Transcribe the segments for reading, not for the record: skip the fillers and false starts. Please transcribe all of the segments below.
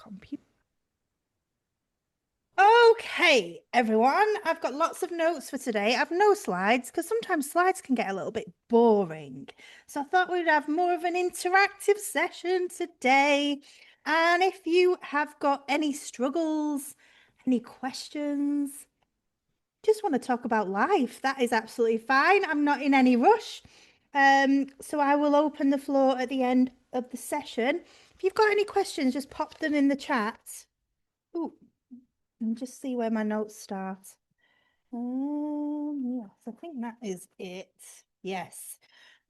computer. Okay, everyone, I've got lots of notes for today. I've no slides because sometimes slides can get a little bit boring. So I thought we'd have more of an interactive session today. And if you have got any struggles, any questions, just want to talk about life, that is absolutely fine. I'm not in any rush. So I will open the floor at the end of the session. If you've got any questions, just pop them in the chat. Ooh, and just see where my notes start. Yes, I think that is it. Yes.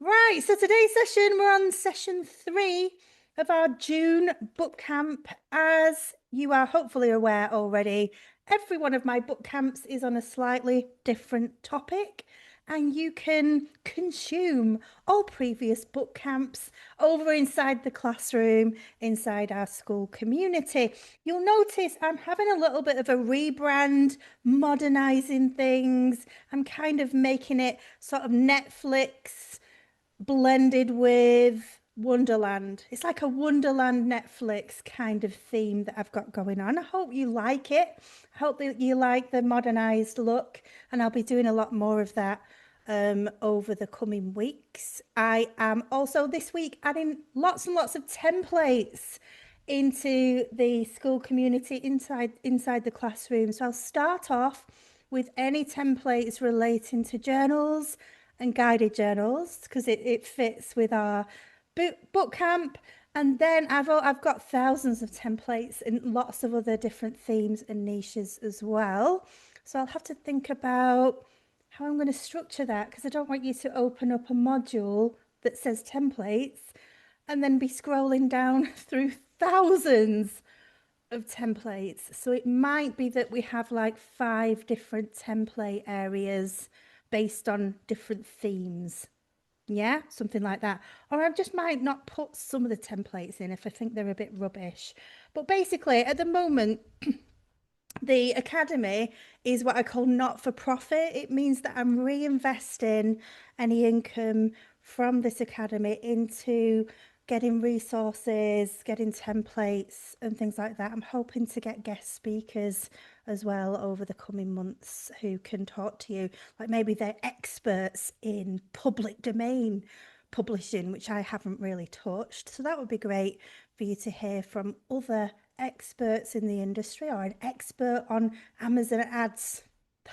Right, so today's session, we're on session 3 of our June book camp. As you are hopefully aware already, every one of my book camps is on a slightly different topic, and you can consume all previous book camps over inside the classroom, inside our school community. You'll notice I'm having a little bit of a rebrand, modernizing things. I'm kind of making it sort of Netflix blended with Wonderland. It's like a Wonderland Netflix kind of theme that I've got going on. I hope you like it. I hope that you like the modernized look, and I'll be doing a lot more of that over the coming weeks. I am also this week adding lots and lots of templates into the school community inside the classroom. So I'll start off with any templates relating to journals and guided journals because it fits with our book camp. And then I've got thousands of templates and lots of other different themes and niches as well. So I'll have to think about how I'm going to structure that, because I don't want you to open up a module that says templates and then be scrolling down through thousands of templates. So it might be that we have like 5 different template areas based on different themes. Yeah, something like that. Or I just might not put some of the templates in if I think they're a bit rubbish. But basically, at the moment, the academy is what I call not for profit. It means that I'm reinvesting any income from this academy into getting resources, getting templates and things like that. I'm hoping to get guest speakers as well over the coming months who can talk to you, like maybe they're experts in public domain publishing, which I haven't really touched. So that would be great for you to hear from other experts in the industry, or an expert on Amazon ads.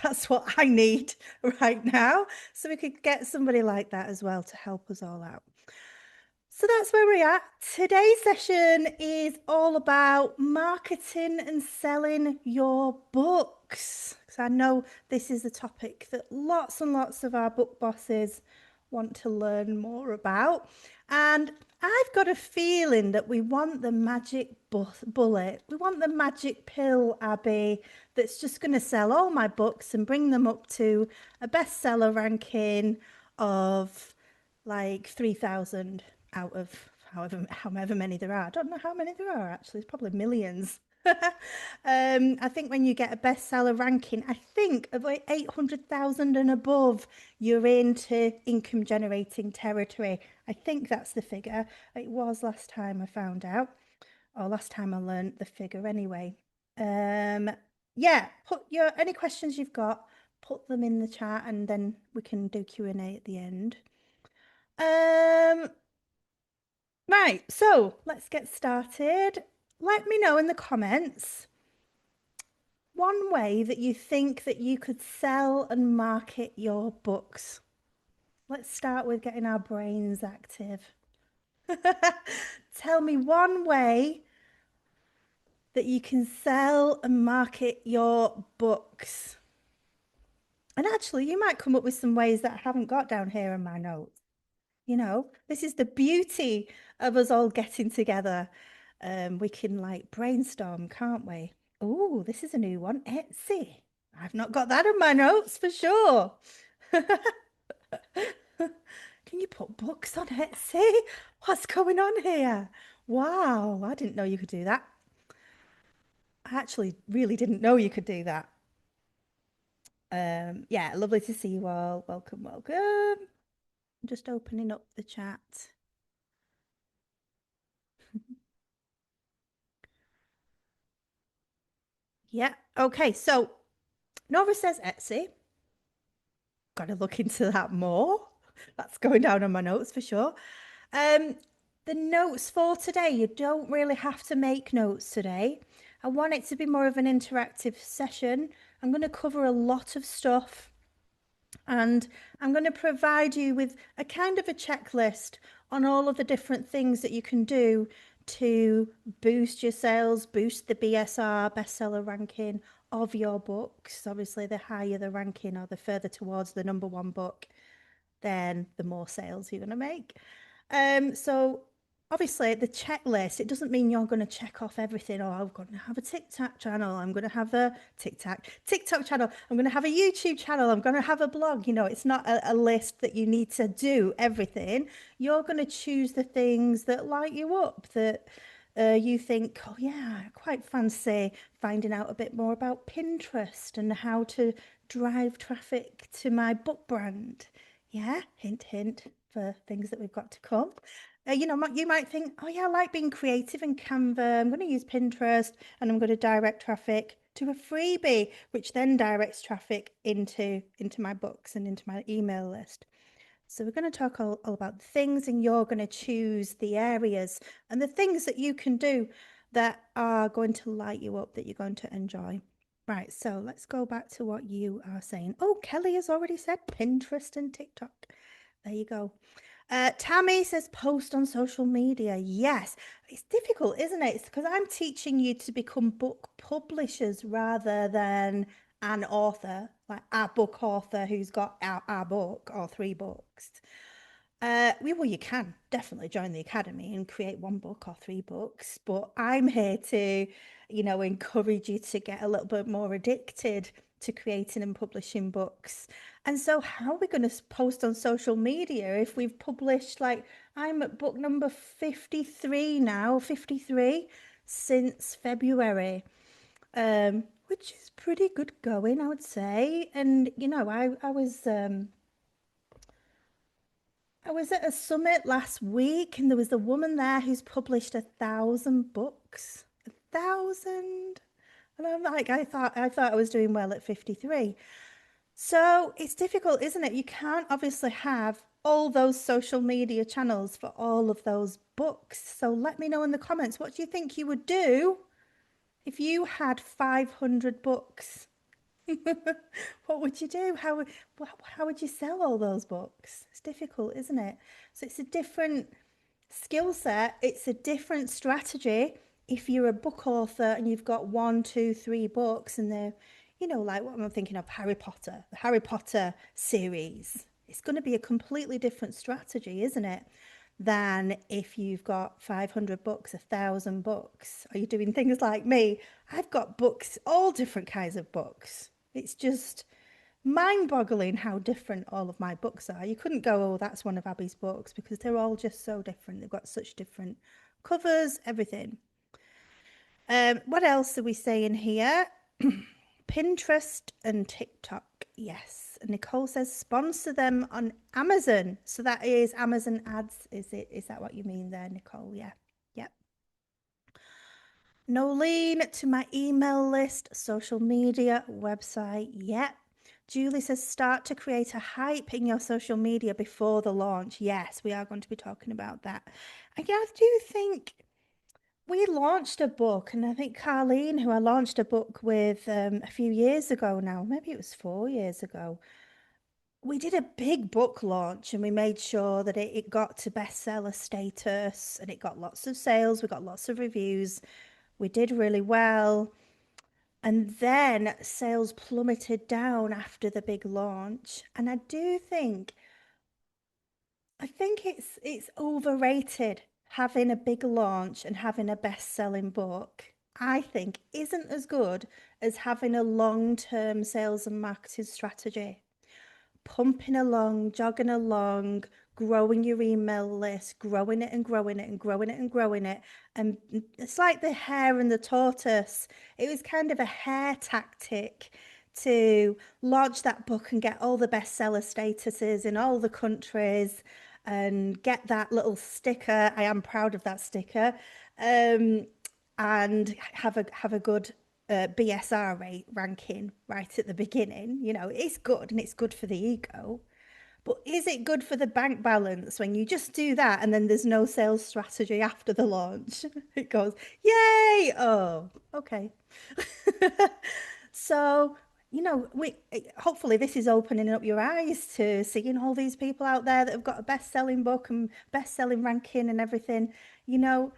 That's what I need right now. So we could get somebody like that as well to help us all out. So that's where we're at. Today's session is all about marketing and selling your books. Because I know this is a topic that lots and lots of our book bosses want to learn more about. And I've got a feeling that we want the magic bullet. We want the magic pill, Abby, that's just going to sell all my books and bring them up to a bestseller ranking of like 3,000 out of however many there are. I don't know how many there are actually. It's probably millions. I think when you get a bestseller ranking, I think of like 800,000 and above, you're into income generating territory. I think that's the figure. It was last time I found out, or last time I learned the figure anyway. Yeah, put your any questions you've got, put them in the chat, and then we can do Q&A at the end. Right, so let's get started. Let me know in the comments one way that you think that you could sell and market your books. Let's start with getting our brains active. Tell me one way that you can sell and market your books. And actually, you might come up with some ways that I haven't got down here in my notes. You know, this is the beauty of us all getting together. We can like brainstorm, can't we? Oh, this is a new one. Etsy. I've not got that in my notes for sure. Can you put books on Etsy? What's going on here? Wow, I didn't know you could do that. I actually really didn't know you could do that. Yeah, lovely to see you all. Welcome, welcome. I'm just opening up the chat. Yeah. Okay. So Nora says Etsy. Got to look into that more. That's going down on my notes for sure. Um, the notes for today, you don't really have to make notes today. I want it to be more of an interactive session. I'm going to cover a lot of stuff and I'm going to provide you with a kind of a checklist on all of the different things that you can do to boost your sales, boost the BSR, bestseller ranking of your books. Obviously, the higher the ranking or the further towards the number one book, then the more sales you're going to make. So obviously the checklist, it doesn't mean you're going to check off everything. Oh, I'm going to have a TikTok channel. I'm going to have a TikTok channel. I'm going to have a YouTube channel. I'm going to have a blog. You know, it's not a list that you need to do everything. You're going to choose the things that light you up, that you think, oh yeah, I quite fancy finding out a bit more about Pinterest and how to drive traffic to my book brand. Yeah, hint, hint for things that we've got to come. You know, you might think, oh yeah, I like being creative in Canva. I'm going to use Pinterest and I'm going to direct traffic to a freebie, which then directs traffic into my books and into my email list. So we're going to talk all about the things, and you're going to choose the areas and the things that you can do that are going to light you up, that you're going to enjoy. Right, so let's go back to what you are saying. Oh, Kelly has already said Pinterest and TikTok. There you go. Tammy says post on social media. Yes, it's difficult, isn't it? It's because I'm teaching you to become book publishers rather than an author, like a book author who's got our book or three books. Well, you can definitely join the academy and create one book or three books, but I'm here to, you know, encourage you to get a little bit more addicted to creating and publishing books. And so, how are we going to post on social media if we've published, like, I'm at book number 53 now, 53 since February, which is pretty good going, I would say. And, you know, I was at a summit last week and there was a woman there who's published 1,000 books. 1,000. And I'm like, I thought I was doing well at 53. So it's difficult, isn't it? You can't obviously have all those social media channels for all of those books. So let me know in the comments, what do you think you would do if you had 500 books? What would you do? How would you sell all those books? It's difficult, isn't it? So it's a different skill set. It's a different strategy. If you're a book author and you've got one, two, three books, and they're, you know, like what I'm thinking of, Harry Potter, the Harry Potter series. It's going to be a completely different strategy, isn't it? Than if you've got 500 books, 1,000 books. Are you doing things like me? I've got books, all different kinds of books. It's just mind-boggling how different all of my books are. You couldn't go, oh, that's one of Abby's books, because they're all just so different. They've got such different covers, everything. What else are we saying here? Pinterest and TikTok. Yes. Nicole says sponsor them on Amazon. So that is Amazon ads. Is that what you mean there, Nicole? Yeah. Yep. Nolene to my email list, social media, website. Yep. Julie says start to create a hype in your social media before the launch. Yes, we are going to be talking about that. I do think we launched a book, and I think Carleen, who I launched a book with a few years ago now, maybe it was 4 years ago, we did a big book launch and we made sure that it got to bestseller status and it got lots of sales. We got lots of reviews. We did really well. And then sales plummeted down after the big launch. And I think it's overrated having a big launch and having a best-selling book. I think isn't as good as having a long-term sales and marketing strategy. Pumping along, jogging along, growing your email list, growing it and growing it and growing it and growing it. And it's like the hare and the tortoise. It was kind of a hare tactic to launch that book and get all the bestseller statuses in all the countries and get that little sticker. I am proud of that sticker. And have a good BSR rate ranking right at the beginning. You know, it's good and it's good for the ego. But is it good for the bank balance when you just do that and then there's no sales strategy after the launch? It goes, yay! Oh, okay. So, you know, we hopefully this is opening up your eyes to seeing all these people out there that have got a best-selling book and best-selling ranking and everything. You know,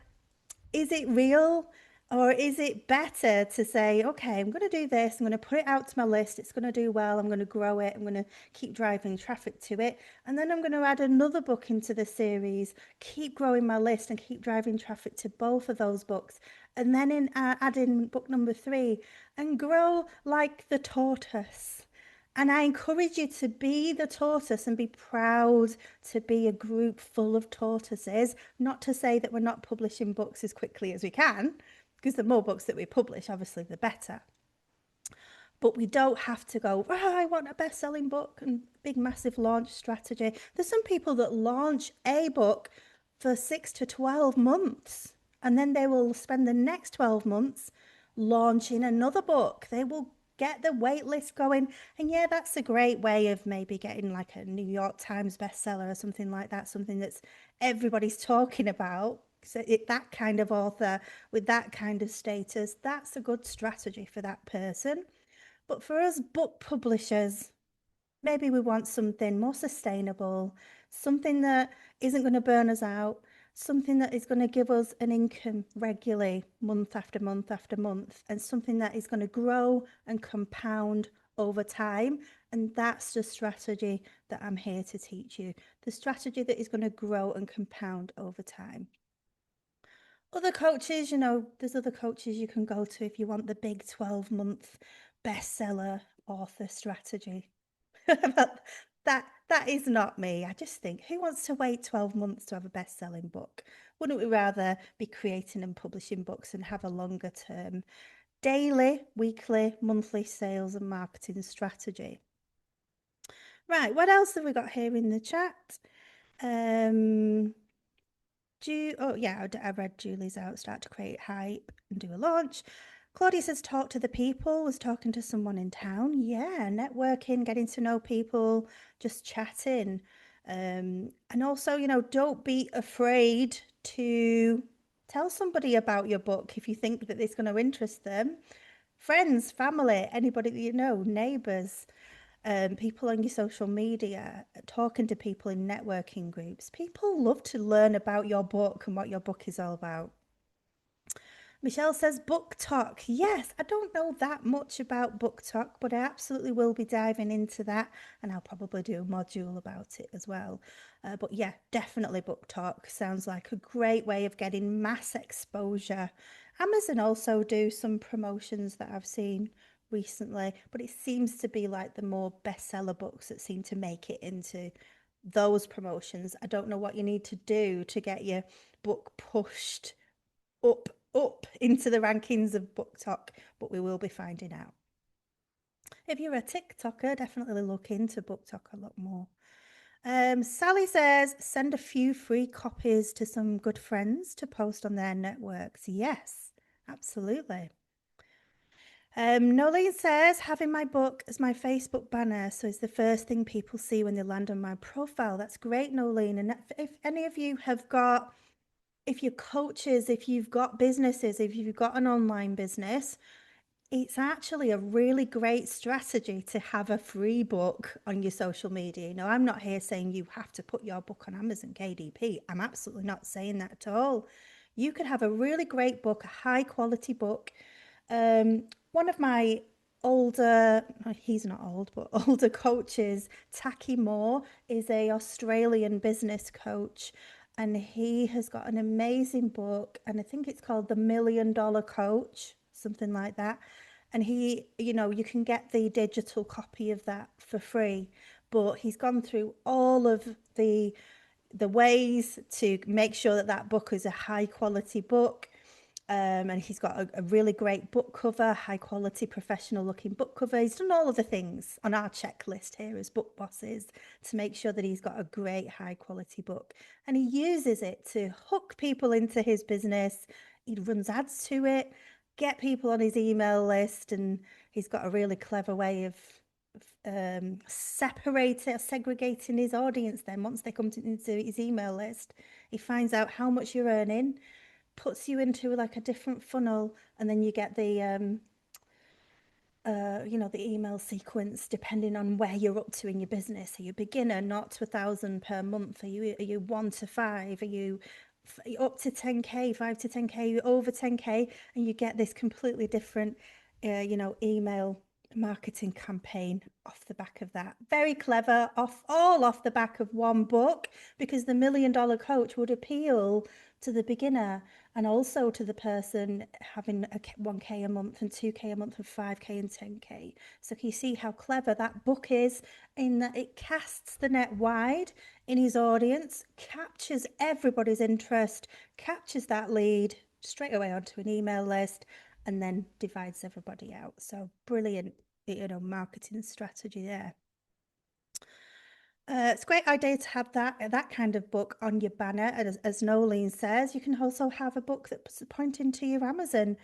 is it real? Or is it better to say, okay, I'm going to do this, I'm going to put it out to my list, it's going to do well, I'm going to grow it, I'm going to keep driving traffic to it, and then I'm going to add another book into the series, keep growing my list and keep driving traffic to both of those books, and then add in book number 3 and grow like the tortoise. And I encourage you to be the tortoise and be proud to be a group full of tortoises. Not to say that we're not publishing books as quickly as we can, because the more books that we publish, obviously, the better. But we don't have to go, oh, I want a best-selling book and big, massive launch strategy. There's some people that launch a book for 6 to 12 months, and then they will spend the next 12 months launching another book. They will get the wait list going. And yeah, that's a great way of maybe getting like a New York Times bestseller or something like that, something that's everybody's talking about. So that kind of author with that kind of status, that's a good strategy for that person. But for us book publishers, maybe we want something more sustainable, something that isn't going to burn us out, something that is going to give us an income regularly, month after month after month, and something that is going to grow and compound over time. And that's the strategy that I'm here to teach you. The strategy that is going to grow and compound over time. Other coaches, you know, there's other coaches you can go to if you want the big 12-month bestseller author strategy. But that is not me. I just think, who wants to wait 12 months to have a best-selling book? Wouldn't we rather be creating and publishing books and have a longer term daily, weekly, monthly sales and marketing strategy? Right, what else have we got here in the chat? Oh yeah, I read Julie's out, start to create hype and do a launch. Claudia says talk to the people, was talking to someone in town. Yeah, networking, getting to know people, just chatting. And also, you know, don't be afraid to tell somebody about your book if you think that it's going to interest them. Friends, family, anybody that you know, neighbors, people on your social media, talking to people in networking groups. People love to learn about your book and what your book is all about. Michelle says BookTok. Yes, I don't know that much about BookTok, but I absolutely will be diving into that, and I'll probably do a module about it as well. But yeah, definitely BookTok sounds like a great way of getting mass exposure. Amazon also do some promotions that I've seen recently, but it seems to be like the more bestseller books that seem to make it into those promotions. I don't know what you need to do to get your book pushed up into the rankings of BookTok, but we will be finding out. If you're a TikToker, definitely look into BookTok a lot more. Sally says, send a few free copies to some good friends to post on their networks. Yes, absolutely. Nolene says, having my book as my Facebook banner, so it's the first thing people see when they land on my profile. That's great, Nolene. And if any of you have got, if you're coaches, if you've got businesses, if you've got an online business, it's actually a really great strategy to have a free book on your social media. You know, I'm not here saying you have to put your book on Amazon KDP. I'm absolutely not saying that at all. You could have a really great book, a high quality book. One of my older, he's not old, but older coaches, Taki Moore, is a Australian business coach, and he has got an amazing book, and I think it's called The $1 Million Coach, something like that. And he, you know, you can get the digital copy of that for free, but he's gone through all of the ways to make sure that that book is a high quality book. And he's got a really great book cover, high quality professional looking book cover. He's done all of the things on our checklist here as book bosses to make sure that he's got a great high quality book. And he uses it to hook people into his business. He runs ads to it. get people on his email list, and he's got a really clever way of separating or segregating his audience. Then once they come into his email list, he finds out how much you're earning, puts you into like a different funnel, and then you get the the email sequence depending on where you're up to in your business. Are you beginner, not to 1,000 per month? Are you 1 to 5? Are you up to 10k, 5 to 10k? You over 10k, and you get this completely different, email marketing campaign off the back of that. Very clever, off the back of one book, because the $1 Million Coach would appeal to the beginner and also to the person having a 1k a month and 2k a month and 5k and 10k. So can you see how clever that book is in that it casts the net wide in his audience, captures everybody's interest, captures that lead straight away onto an email list, and then divides everybody out. So brilliant, marketing strategy there. It's a great idea to have that kind of book on your banner. As Nolene says, you can also have a book that's pointing to your Amazon,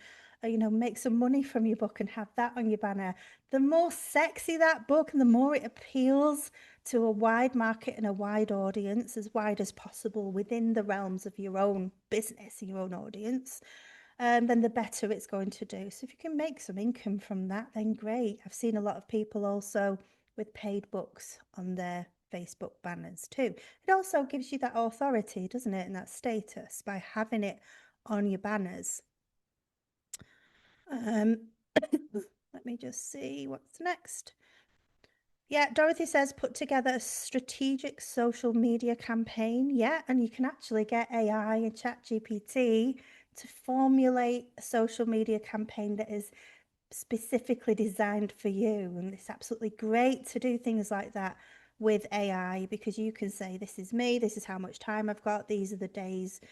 make some money from your book and have that on your banner. The more sexy that book and the more it appeals to a wide market and a wide audience, as wide as possible within the realms of your own business and your own audience, then the better it's going to do. So if you can make some income from that, then great. I've seen a lot of people also with paid books on their Facebook banners too. It also gives you that authority, doesn't it, and that status by having it on your banners. Let me just see what's next. Yeah, Dorothy says put together a strategic social media campaign. Yeah, and you can actually get AI and ChatGPT to formulate a social media campaign that is specifically designed for you. And it's absolutely great to do things like that with AI, because you can say, this is me, this is how much time I've got, these are the days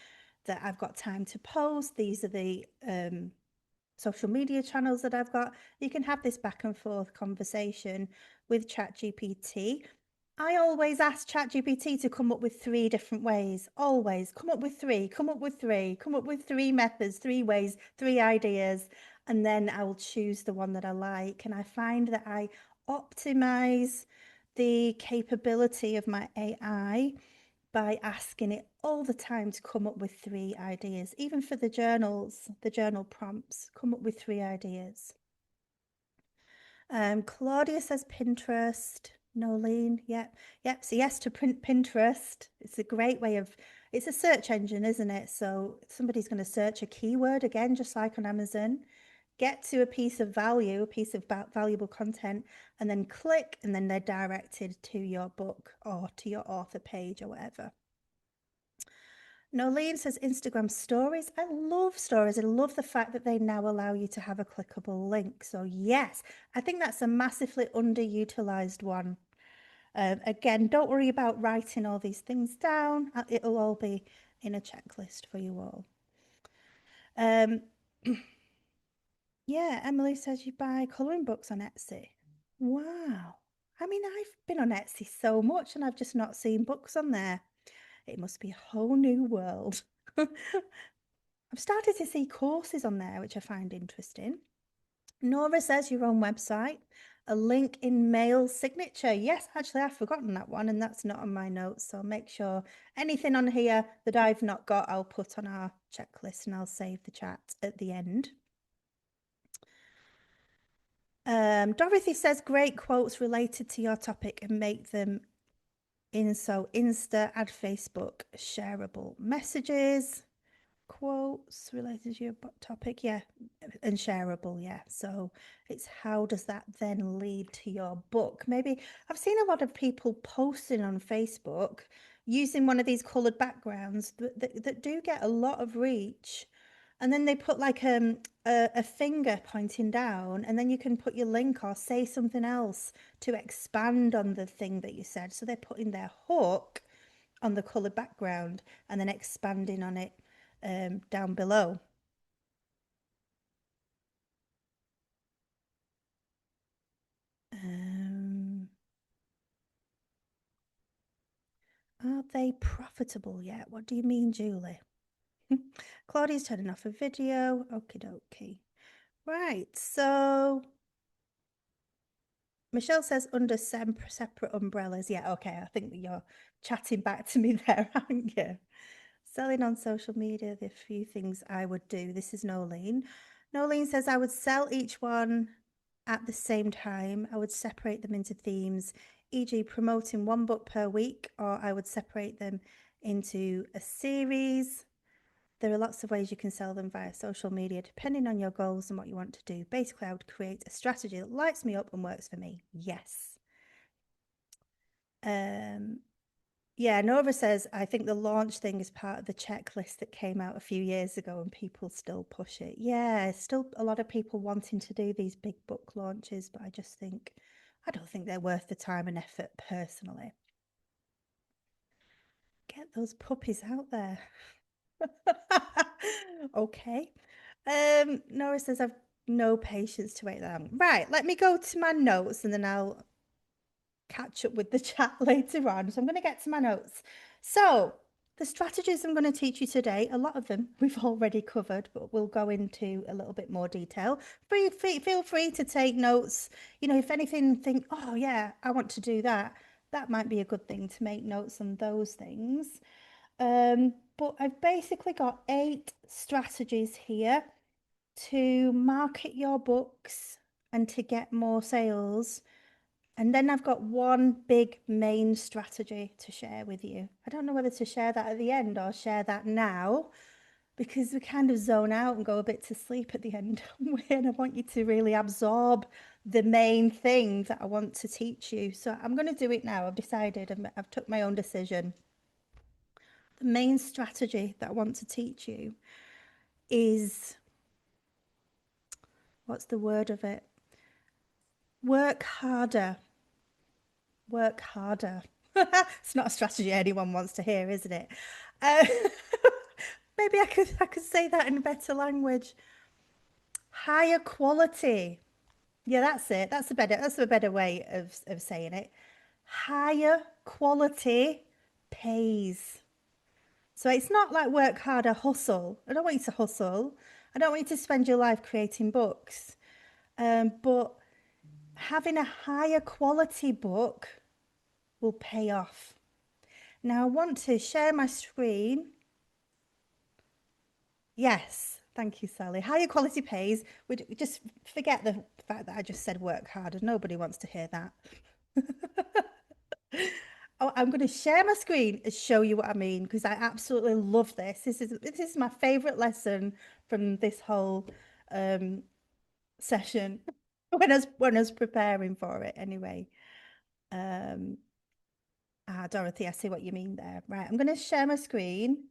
that I've got time to post, these are the social media channels that I've got. You can have this back and forth conversation with ChatGPT. I always ask ChatGPT to come up with 3 different ways. Always come up with 3, come up with 3, come up with 3 methods, 3 ways, 3 ideas, and then I will choose the one that I like. And I find that I optimize the capability of my AI by asking it all the time to come up with 3 ideas. Even for the journals, the journal prompts, come up with 3 ideas. Claudia says Pinterest. Nolene, yep. So yes to Pinterest. It's a great way of, it's a search engine, isn't it? So somebody's going to search a keyword again, just like on Amazon, get to a piece of value, a piece of valuable content, and then click, and then they're directed to your book or to your author page or whatever. Nolene says Instagram stories. I love stories. I love the fact that they now allow you to have a clickable link. So yes, I think that's a massively underutilized one. Again, don't worry about writing all these things down. It'll all be in a checklist for you all. Yeah, Emily says you buy colouring books on Etsy. Wow. I mean, I've been on Etsy so much and I've just not seen books on there. It must be a whole new world. I've started to see courses on there, which I find interesting. Nora says your own website, a link in mail signature. Yes, actually, I've forgotten that one, and that's not on my notes. So I'll make sure anything on here that I've not got, I'll put on our checklist, and I'll save the chat at the end. Dorothy says great quotes related to your topic and make them in so Insta, add Facebook, shareable messages. Quotes related to your topic, yeah, and shareable, yeah. So it's how does that then lead to your book? Maybe I've seen a lot of people posting on Facebook using one of these colored backgrounds that do get a lot of reach, and then they put like a finger pointing down, and then you can put your link or say something else to expand on the thing that you said. So they're putting their hook on the colored background and then expanding on it down below. Are they profitable yet? What do you mean, Julie? Claudia's turning off a video. Okie dokie. Right. So Michelle says under separate umbrellas. Yeah, okay. I think that you're chatting back to me there, aren't you? Selling on social media, the few things I would do. This is Nolene. Nolene says I would sell each one at the same time. I would separate them into themes, e.g., promoting one book per week, or I would separate them into a series. There are lots of ways you can sell them via social media, depending on your goals and what you want to do. Basically, I would create a strategy that lights me up and works for me. Yes. Um, yeah, Nova says, I think the launch thing is part of the checklist that came out a few years ago and people still push it. Yeah, still a lot of people wanting to do these big book launches, but I don't think they're worth the time and effort personally. Get those puppies out there. Okay. Nora says I've no patience to wait that long. Right, let me go to my notes and then I'll catch up with the chat later on. So I'm going to get to my notes. So the strategies I'm going to teach you today, a lot of them we've already covered, but we'll go into a little bit more detail. Feel free to take notes. You know, if anything, think, oh yeah, I want to do that. That might be a good thing to make notes on those things. But I've basically got 8 strategies here to market your books and to get more sales. And then I've got one big main strategy to share with you. I don't know whether to share that at the end or share that now because we kind of zone out and go a bit to sleep at the end. And I want you to really absorb the main thing that I want to teach you. So I'm going to do it now. I've decided, I've took my own decision. The main strategy that I want to teach you is, what's the word of it? Work harder. Work harder. It's not a strategy anyone wants to hear, isn't it? Uh, maybe I could say that in better language. Higher quality. Yeah, that's it. That's a better way of saying it. Higher quality pays. So it's not like work harder, hustle. I don't want you to hustle. I don't want you to spend your life creating books. But having a higher quality book will pay off. Now I want to share my screen. Yes, thank you, Sally. Higher quality pays. We just forget the fact that I just said work harder. Nobody wants to hear that. Oh, I'm going to share my screen and show you what I mean because I absolutely love this. This is my favorite lesson from this whole um, session when I was preparing for it. Anyway, um, Dorothy, I see what you mean there. Right, I'm going to share my screen,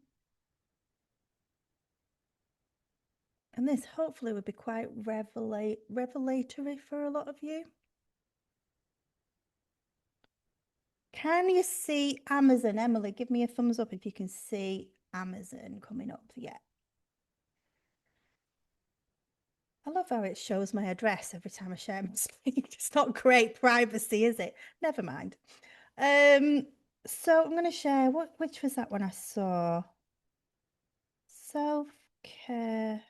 and this hopefully would be quite revelatory for a lot of you. Can you see Amazon? Emily, give me a thumbs up if you can see Amazon coming up. Yeah. I love how it shows my address every time I share my screen. It's not great privacy, is it? Never mind. Um, so I'm going to share which was that one I saw? Self-care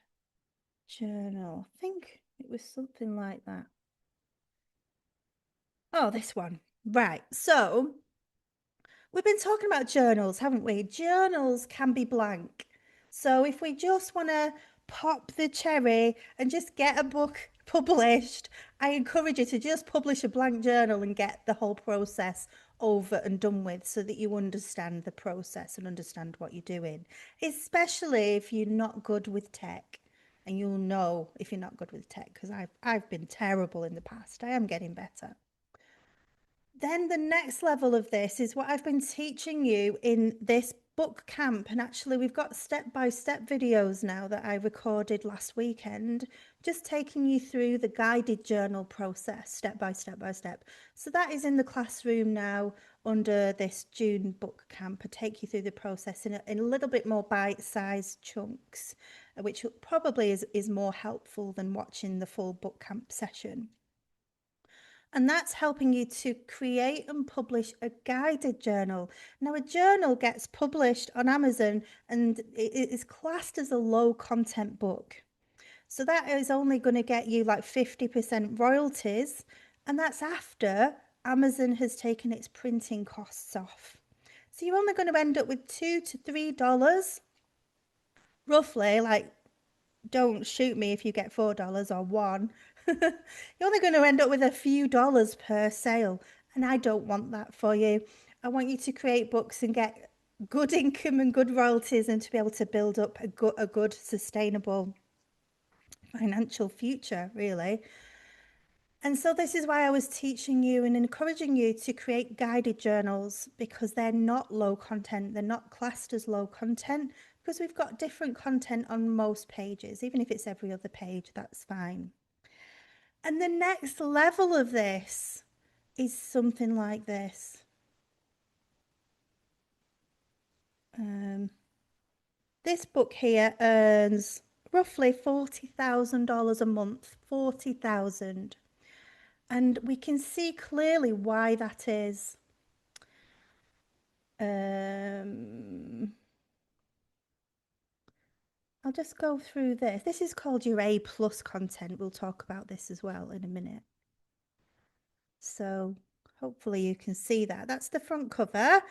journal. I think it was something like that. Oh, this one. Right. So we've been talking about journals, haven't we? Journals can be blank. So if we just want to pop the cherry and just get a book published, I encourage you to just publish a blank journal and get the whole process over and done with so that you understand the process and understand what you're doing, especially if you're not good with tech. And you'll know if you're not good with tech because I've been terrible in the past. I am getting better. Then the next level of this is what I've been teaching you in this book camp. And actually, we've got step-by-step videos now that I recorded last weekend, just taking you through the guided journal process, step by step by step. So that is in the classroom now under this June book camp. I take you through the process in a little bit more bite-sized chunks, which probably is more helpful than watching the full book camp session. And that's helping you to create and publish a guided journal. Now, a journal gets published on Amazon and it is classed as a low content book. So that is only going to get you like 50% royalties. And that's after Amazon has taken its printing costs off. So you're only going to end up with $2 to $3, roughly. Like, don't shoot me if you get $4 or one. You're only going to end up with a few dollars per sale. And I don't want that for you. I want you to create books and get good income and good royalties and to be able to build up a good sustainable financial future, really. And so this is why I was teaching you and encouraging you to create guided journals, because they're not low content. They're not classed as low content because we've got different content on most pages. Even if it's every other page, that's fine. And the next level of this is something like this. This book here earns roughly $40,000 a month, 40,000. And we can see clearly why that is. I'll just go through this. This is called your A plus content. We'll talk about this as well in a minute. So hopefully you can see that. That's the front cover.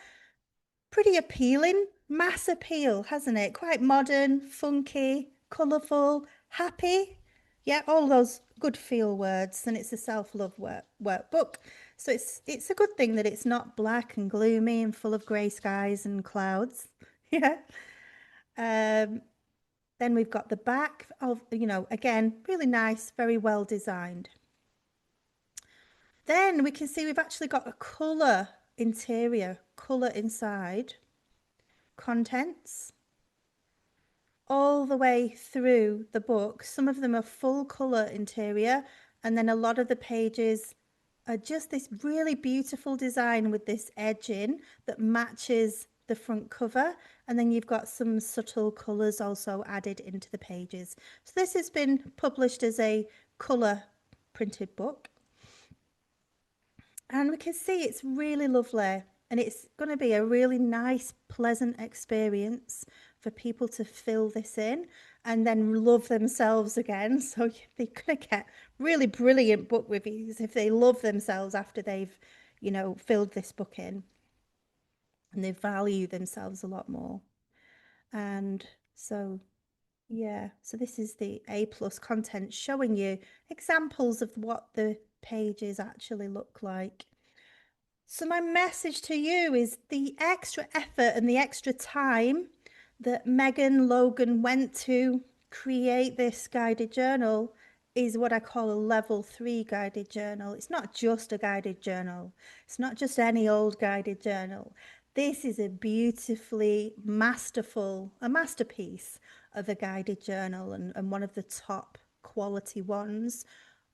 Pretty appealing, mass appeal, hasn't it? Quite modern, funky, colourful, happy. Yeah, all those good feel words. And it's a self-love workbook. So it's a good thing that it's not black and gloomy and full of grey skies and clouds. Yeah. Then we've got the back of, again, really nice, very well designed. Then we can see we've actually got a colour interior, colour inside, contents, all the way through the book. Some of them are full colour interior, and then a lot of the pages are just this really beautiful design with this edging that matches the front cover, and then you've got some subtle colours also added into the pages. So this has been published as a colour printed book, and we can see it's really lovely, and it's going to be a really nice, pleasant experience for people to fill this in and then love themselves again. So they're going to get really brilliant book reviews if they love themselves after they've, filled this book in, and they value themselves a lot more. And so, yeah, so this is the A plus content showing you examples of what the pages actually look like. So my message to you is the extra effort and the extra time that Megan Logan went to create this guided journal is what I call a level 3 guided journal. It's not just a guided journal. It's not just any old guided journal. This is a beautifully a masterpiece of a guided journal, and one of the top quality ones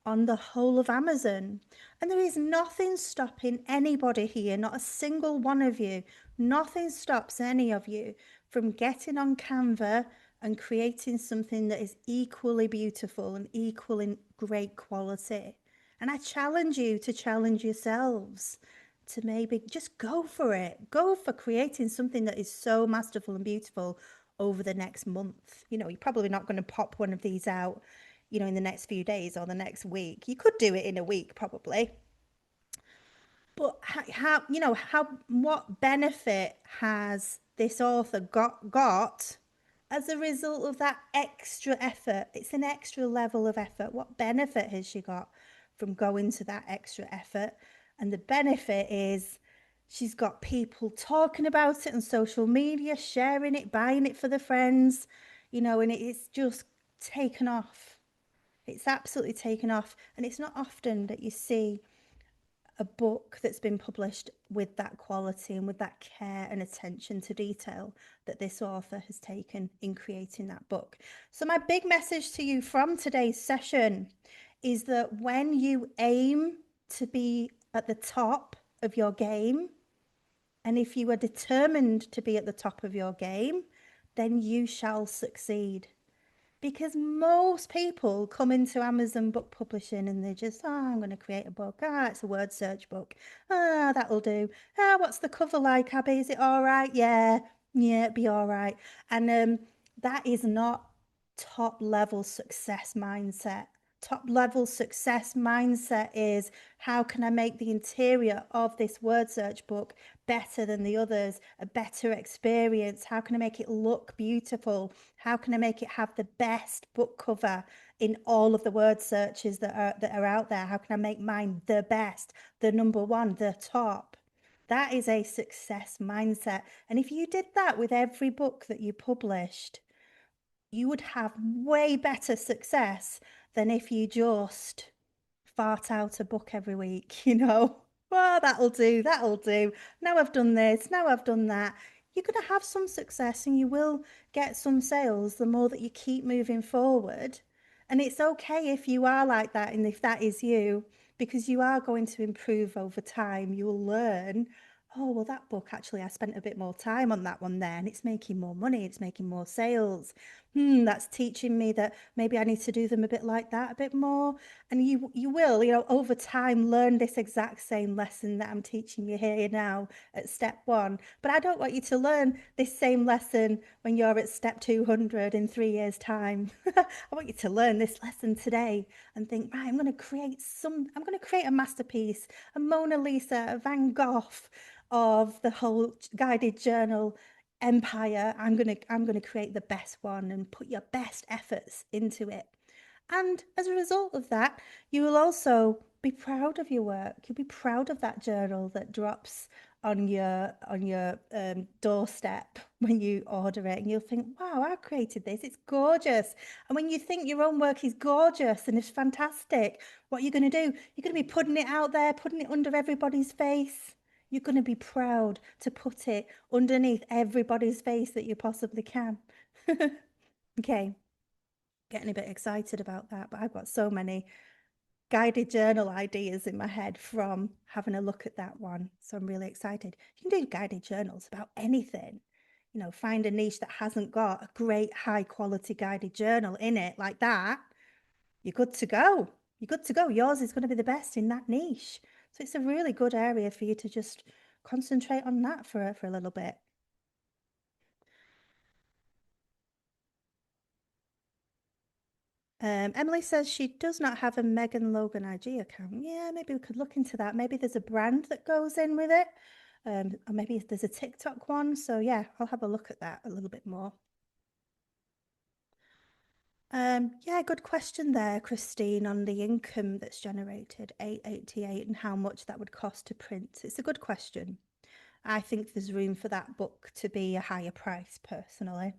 on the whole of Amazon. And there is nothing stopping anybody here, not a single one of you, nothing stops any of you from getting on Canva and creating something that is equally beautiful and equally great quality. And I challenge you to challenge yourselves to maybe just go for it. Go for creating something that is so masterful and beautiful over the next month. You're probably not going to pop one of these out, in the next few days or the next week. You could do it in a week, probably. But what benefit has this author got as a result of that extra effort? It's an extra level of effort. What benefit has she got from going to that extra effort? And the benefit is she's got people talking about it on social media, sharing it, buying it for their friends, and it's just taken off. It's absolutely taken off. And it's not often that you see a book that's been published with that quality and with that care and attention to detail that this author has taken in creating that book. So my big message to you from today's session is that when you aim to be at the top of your game, and if you are determined to be at the top of your game, then you shall succeed. Because most people come into Amazon book publishing and they just, I'm going to create a book. It's a word search book. That'll do. What's the cover like, Abby? Is it all right? Yeah, it'd be all right. And that is not top level success mindset. Top level success mindset is, how can I make the interior of this word search book better than the others, a better experience? How can I make it look beautiful? How can I make it have the best book cover in all of the word searches that are out there? How can I make mine the best, the number one, the top? That is a success mindset. And if you did that with every book that you published, you would have way better success than if you just fart out a book every week, you know. Well, that'll do, that'll do. Now I've done this, now I've done that. You're going to have some success and you will get some sales the more that you keep moving forward. And it's okay if you are like that and if that is you, because you are going to improve over time. You'll learn, oh, well, that book, actually, I spent a bit more time on that one there and it's making more money, it's making more sales. That's teaching me that maybe I need to do them a bit like that, a bit more. And you will, over time learn this exact same lesson that I'm teaching you here now at step 1. But I don't want you to learn this same lesson when you're at step 200 in 3 years' time. I want you to learn this lesson today and think, right, I'm going to create a masterpiece, a Mona Lisa, a Van Gogh of the whole guided journal empire. I'm going to create the best one and put your best efforts into it. And as a result of that, you will also be proud of your work. You'll be proud of that journal that drops on your doorstep when you order it, and you'll think, wow, I created this, it's gorgeous. And when you think your own work is gorgeous and it's fantastic, what you're going to do, you're going to be putting it out there, putting it under everybody's face. You're going to be proud to put it underneath everybody's face that you possibly can. Okay, getting a bit excited about that, but I've got so many guided journal ideas in my head from having a look at that one. So I'm really excited. You can do guided journals about anything. Find a niche that hasn't got a great high quality guided journal in it like that. You're good to go. You're good to go. Yours is going to be the best in that niche. So it's a really good area for you to just concentrate on that for a little bit. Emily says she does not have a Megan Logan IG account. Yeah, maybe we could look into that. Maybe there's a brand that goes in with it. Or maybe there's a TikTok one. So yeah, I'll have a look at that a little bit more. Yeah, good question there, Christine, on the income that's generated, 888, and how much that would cost to print. It's a good question. I think there's room for that book to be a higher price personally.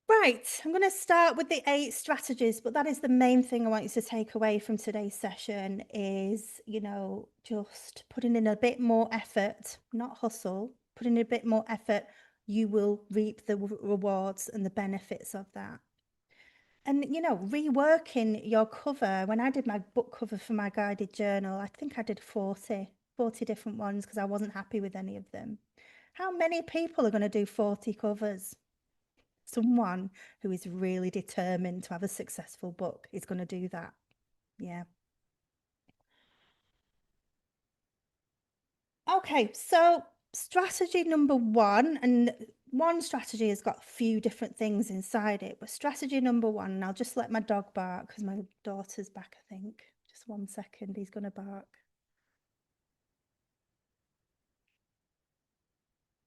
Right, I'm going to start with the 8 strategies, but that is the main thing I want you to take away from today's session is, just putting in a bit more effort, not hustle, putting in a bit more effort, you will reap the rewards and the benefits of that. And, reworking your cover. When I did my book cover for my guided journal, I think I did 40 different ones because I wasn't happy with any of them. How many people are going to do 40 covers? Someone who is really determined to have a successful book is going to do that. Yeah. Okay, so strategy number 1, and one strategy has got a few different things inside it, but strategy number 1, and I'll just let my dog bark because my daughter's back, I think. Just 1 second, he's going to bark.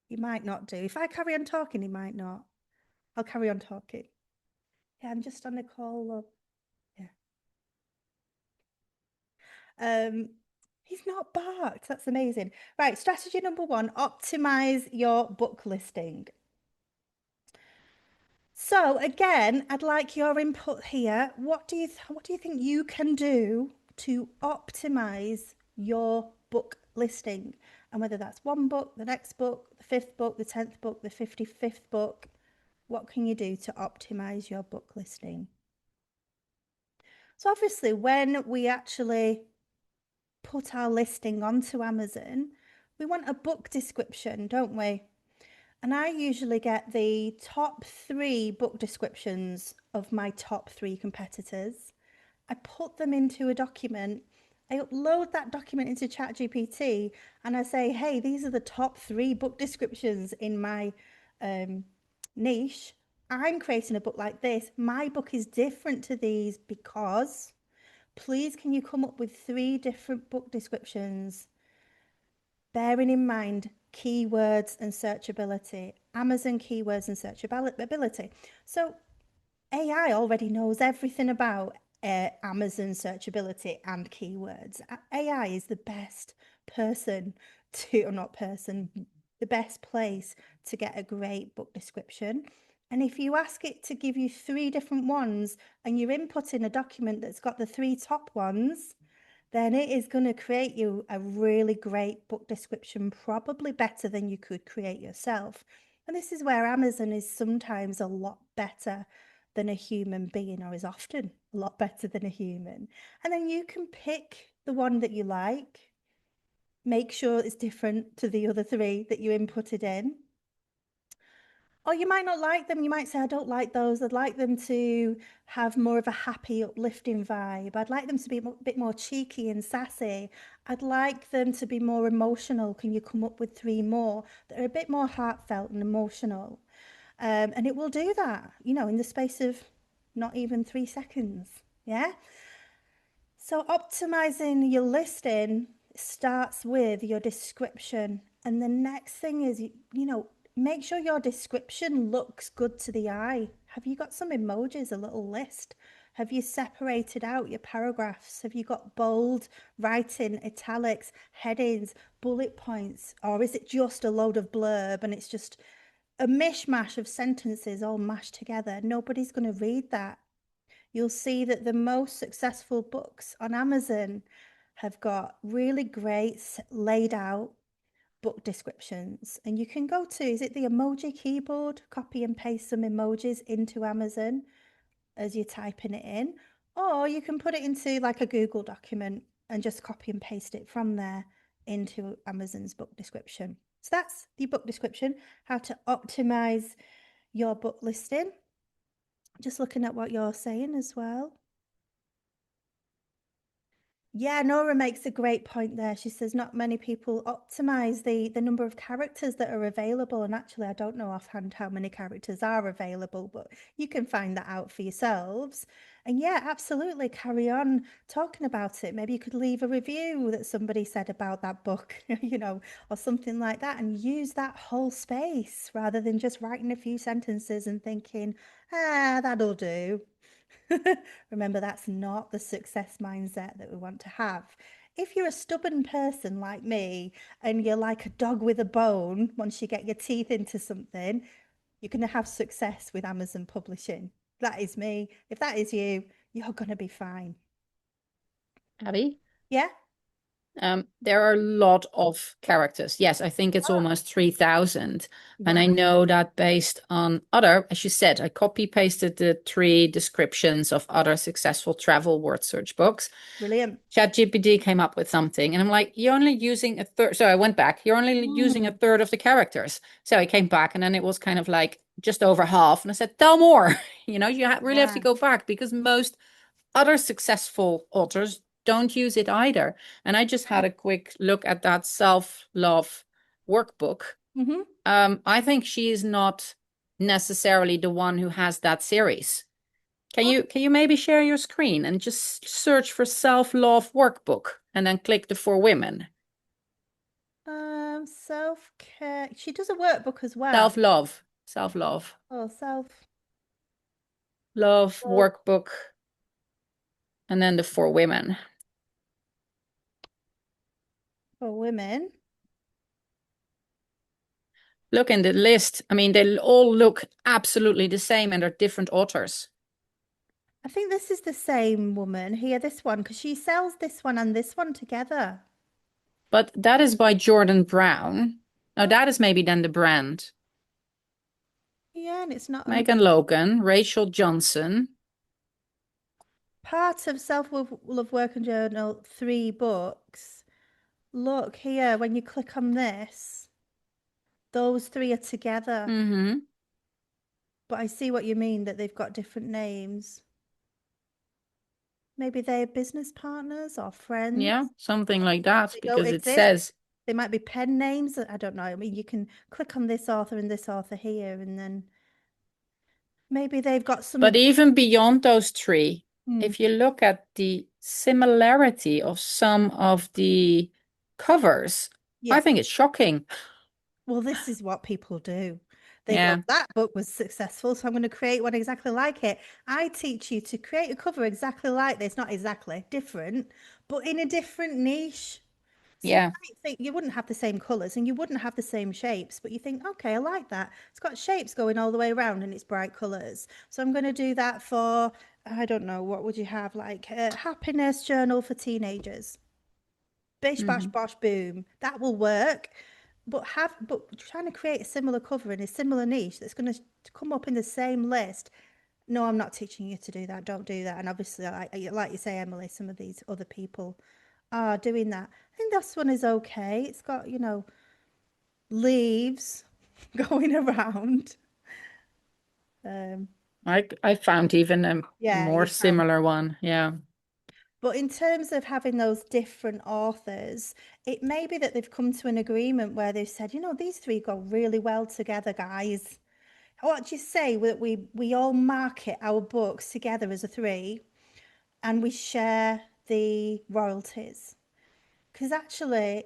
He might not do. If I carry on talking, he might not. I'll carry on talking. Yeah, I'm just on a call. Love. Yeah. He's not barked. That's amazing. Right, strategy number 1, optimize your book listing. So again, I'd like your input here. What do you think you can do to optimize your book listing? And whether that's one book, the next book, the 5th book, the 10th book, the 55th book, what can you do to optimize your book listing? So obviously, when we actually put our listing onto Amazon, we want a book description, don't we? And I usually get the top 3 book descriptions of my top 3 competitors. I put them into a document. I upload that document into ChatGPT and I say, hey, these are the top 3 book descriptions in my niche. I'm creating a book like this, my book is different to these because please can you come up with 3 different book descriptions, bearing in mind keywords and searchability, Amazon keywords and searchability. So AI already knows everything about Amazon searchability and keywords. AI is the best person to, or not person, the best place to get a great book description. And if you ask it to give you 3 different ones and you're inputting a document that's got the 3 top ones, then it is going to create you a really great book description, probably better than you could create yourself. And this is where Amazon is sometimes a lot better than a human being, or is often a lot better than a human. And then you can pick the one that you like, make sure it's different to the other 3 that you inputted in. Or you might not like them. You might say, I don't like those. I'd like them to have more of a happy, uplifting vibe. I'd like them to be a bit more cheeky and sassy. I'd like them to be more emotional. Can you come up with 3 more that are a bit more heartfelt and emotional? And it will do that, you know, in the space of not even 3 seconds. Yeah. So optimizing your listing starts with your description. And the next thing is, you know, make sure your description looks good to the eye. Have you got some emojis, a little list? Have you separated out your paragraphs? Have you got bold writing, italics, headings, bullet points? Or is it just a load of blurb and it's just a mishmash of sentences all mashed together? Nobody's going to read that. You'll see that the most successful books on Amazon have got really great laid out book descriptions. And you can go to, is it the emoji keyboard? Copy and paste some emojis into Amazon as you're typing it in. Or you can put it into like a Google document and just copy and paste it from there into Amazon's book description. So that's the book description, how to optimize your book listing. Just looking at what you're saying as well. Yeah, Nora makes a great point there. She says not many people optimize the number of characters that are available. And actually, I don't know offhand how many characters are available, but you can find that out for yourselves. And yeah, absolutely carry on talking about it. Maybe you could leave a review that somebody said about that book, you know, or something like that, and use that whole space rather than just writing a few sentences and thinking, that'll do. Remember, that's not the success mindset that we want to have. If you're a stubborn person like me and you're like a dog with a bone, once you get your teeth into something, you're going to have success with Amazon publishing. That is me. If that is you, you're going to be fine. Abby? Yeah? There are a lot of characters. Yes, I think it's Oh, almost 3,000. And I wow. know that based on other, as you said, I copy pasted the 3 descriptions of other successful travel word search books. Brilliant. ChatGPT came up with something, and I'm like, you're only using a third. So I went back, you're only using a Mm, third of the characters. So I came back, and then it was kind of like just over half. And I said, tell more. You know, you really have to yeah. go back because most other successful authors don't use it either. And I just had a quick look at that self-love workbook. Mm-hmm. I think she is not necessarily the one who has that series. Can you maybe share your screen and just search for self-love workbook and then click the for women? Self-care. She does a workbook as well. Self-love, self-love, Oh, self love love workbook, and then the for women. for women. Look in the list. I mean, they all look absolutely the same and they're different authors. I think this is the same woman here, this one, because she sells this one and this one together. But that is by Jordan Brown. Now, Oh, that is maybe then the brand. yeah, and it's not under Megan Logan, Rachel Johnson. part of Self-Love Work and Journal 3 books. Look here, when you click on this, those 3 are together. Mm-hmm. But I see what you mean, that they've got different names. Maybe they're business partners or friends. Yeah, something like that They don't because it exist. says, They might be pen names. I don't know. I mean, you can click on this author and this author here, and then Maybe they've got some. But even beyond those three, Hmm. if you look at the similarity of some of the covers, I Yeah. think it's shocking. Well, this is what people do. They go, Yeah. that book was successful, so I'm going to create one exactly like it. I teach you to create a cover exactly like this, not exactly different, but in a different niche. So you Yeah. might think you wouldn't have the same colours and you wouldn't have the same shapes, but you think, okay, I like that. It's got shapes going all the way around and it's bright colours. So I'm going to do that for, I don't know, what would you have? Like a happiness journal for teenagers. Bish, bash, Mhm. bosh, boom. That will work. But trying to create a similar cover in a similar niche that's going to come up in the same list. No, I'm not teaching you to do that. Don't do that. And obviously, like you say, Emily, some of these other people are doing that. I think this one is okay. It's got, leaves going around. Um, I found even a yeah, more you found. similar one. Yeah. But in terms of having those different authors, it may be that they've come to an agreement where they've said, these three go really well together, guys. What do you say that we all market our books together as a three and we share the royalties? Because actually,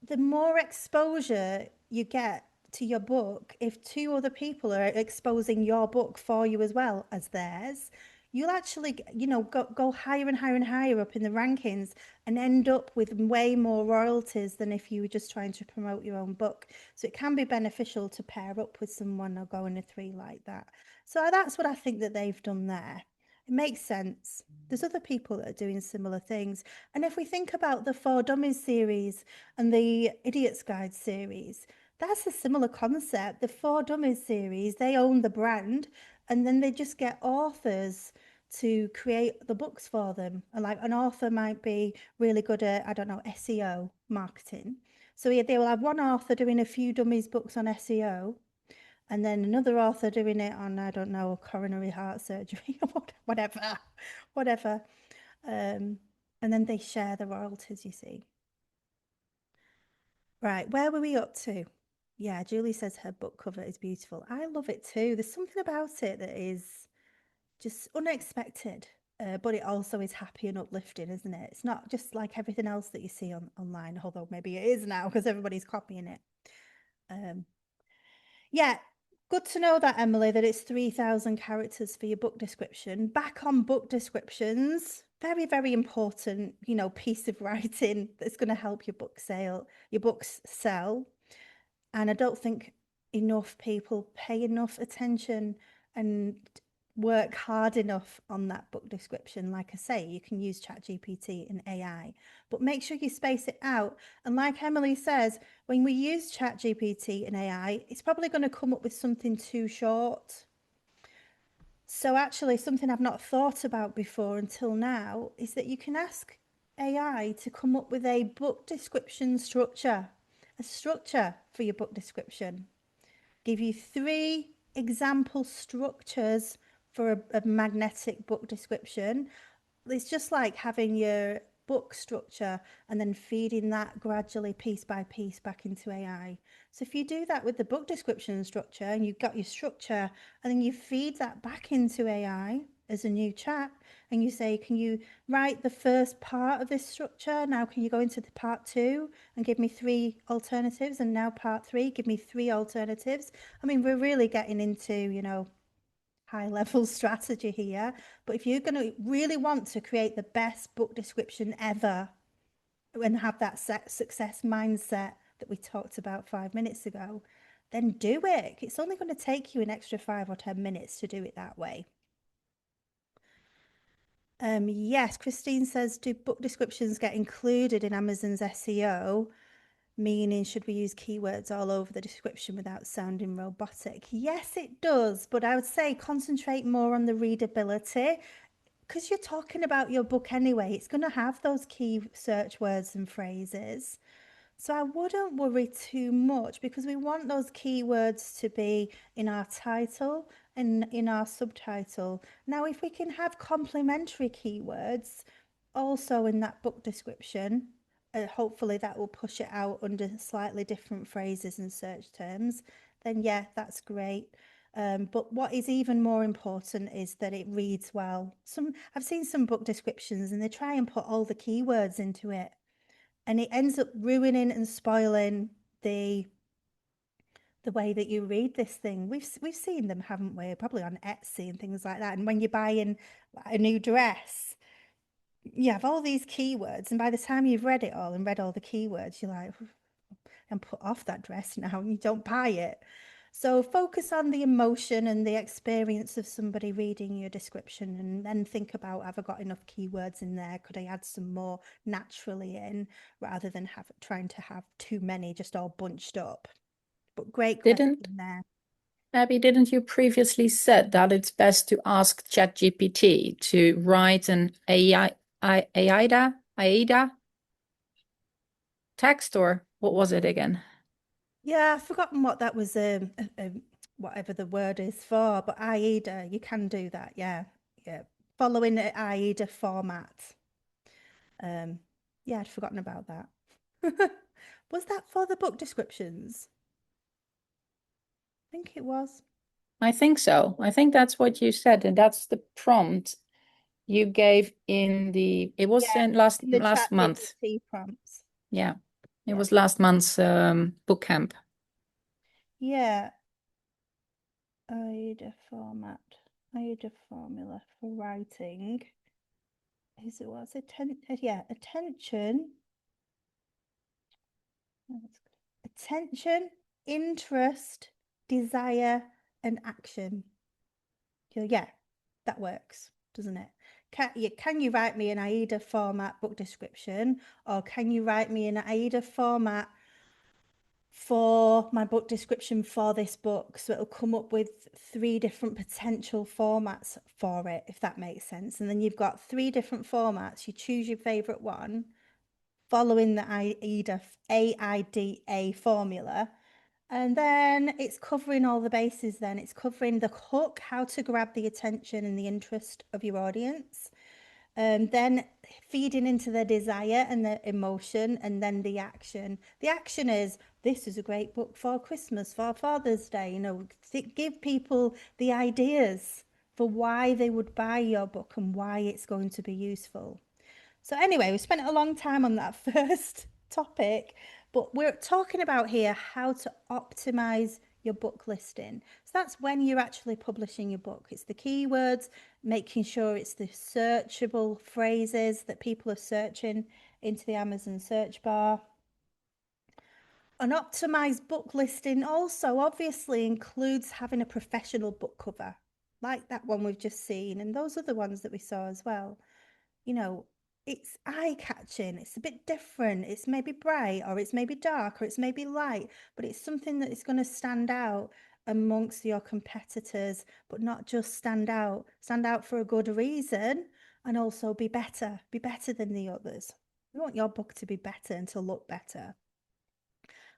the more exposure you get to your book, if two other people are exposing your book for you as well as theirs, you'll actually, go higher and higher and higher up in the rankings and end up with way more royalties than if you were just trying to promote your own book. So it can be beneficial to pair up with someone or go in a three like that. So that's what I think that they've done there. It makes sense. There's other people that are doing similar things. And if we think about the For Dummies series and the Idiot's Guide series, that's a similar concept. The For Dummies series, they own the brand and then they just get authors to create the books for them. And like an author might be really good at, I don't know, SEO marketing. So yeah, they will have one author doing a few dummies books on SEO and then another author doing it on, I don't know, coronary heart surgery or whatever. And then they share the royalties, you see. Right, where were we up to? Yeah, Julie says her book cover is beautiful. I love it too. There's something about it that is just unexpected, but it also is happy and uplifting, isn't it? It's not just like everything else that you see online, although maybe it is now because everybody's copying it. Um, Yeah, good to know that, Emily, that it's 3,000 characters for your book description. Back on book descriptions, very, very important, piece of writing that's going to help your books sell. And I don't think enough people pay enough attention and work hard enough on that book description. Like I say, you can use ChatGPT and AI, but make sure you space it out. And like Emily says, when we use ChatGPT and AI, it's probably going to come up with something too short. So actually, something I've not thought about before until now is that you can ask AI to come up with a book description structure, a structure for your book description. Give you 3 example structures for a magnetic book description. It's just like having your book structure and then feeding that gradually piece by piece back into AI. So if you do that with the book description structure and you've got your structure and then you feed that back into AI as a new chat and you say, can you write the first part of this structure? Now can you go into the part 2 and give me 3 alternatives? And now part 3, give me 3 alternatives. I mean, we're really getting into, high level strategy here. But if you're going to really want to create the best book description ever and have that success mindset that we talked about 5 minutes ago, then do it. It's only going to take you an extra 5 or 10 minutes to do it that way. Yes, Christine says, do book descriptions get included in Amazon's SEO? Meaning, should we use keywords all over the description without sounding robotic? Yes, it does, but I would say concentrate more on the readability because you're talking about your book anyway. It's going to have those key search words and phrases. So I wouldn't worry too much because we want those keywords to be in our title and in our subtitle. Now, if we can have complementary keywords also in that book description, hopefully that will push it out under slightly different phrases and search terms, then yeah, that's great. But what is even more important is that it reads well. I've seen some book descriptions and they try and put all the keywords into it, and it ends up ruining and spoiling the way that you read this thing. We've seen them, haven't we? Probably on Etsy and things like that. And when you're buying a new dress, you have all these keywords, and by the time you've read it all and read all the keywords, you're like, I'm put off that dress now, and you don't buy it. So focus on the emotion and the experience of somebody reading your description, and then think about, have I got enough keywords in there? Could I add some more naturally in, rather than trying to have too many just all bunched up. But great question there. Abby, didn't you previously said that it's best to ask ChatGPT to write an AIDA text, or what was it again? Yeah, I've forgotten what that was, whatever the word is for, but AIDA, you can do that, yeah. Following the AIDA format. Yeah, I'd forgotten about that. Was that for the book descriptions? I think it was. I think so. I think that's what you said, and that's the prompt you gave in the, it was in last month. Prompts. Yeah, it was last month's book camp. Yeah. AIDA format, AIDA formula for writing. Is it was attention, interest, desire, and action. Yeah, that works, doesn't it? Can you write me an AIDA format book description, or can you write me an AIDA format for my book description for this book? So it'll come up with 3 different potential formats for it, if that makes sense. And then you've got 3 different formats. You choose your favorite one, following the AIDA formula. And then it's covering all the bases then. It's covering the hook, how to grab the attention and the interest of your audience. Then feeding into their desire and their emotion, and then the action. The action is, this is a great book for Christmas, for Father's Day. You know, give people the ideas for why they would buy your book and why it's going to be useful. So anyway, we spent a long time on that first topic, but we're talking about here how to optimize your book listing. So that's when you're actually publishing your book. It's the keywords, making sure it's the searchable phrases that people are searching into the Amazon search bar. An optimized book listing also obviously includes having a professional book cover, like that one we've just seen, and those other ones that we saw as well. You know, it's eye-catching, it's a bit different, it's maybe bright, or it's maybe dark, or it's maybe light, but it's something that is going to stand out amongst your competitors, but not just stand out for a good reason, and also be better than the others. You want your book to be better and to look better.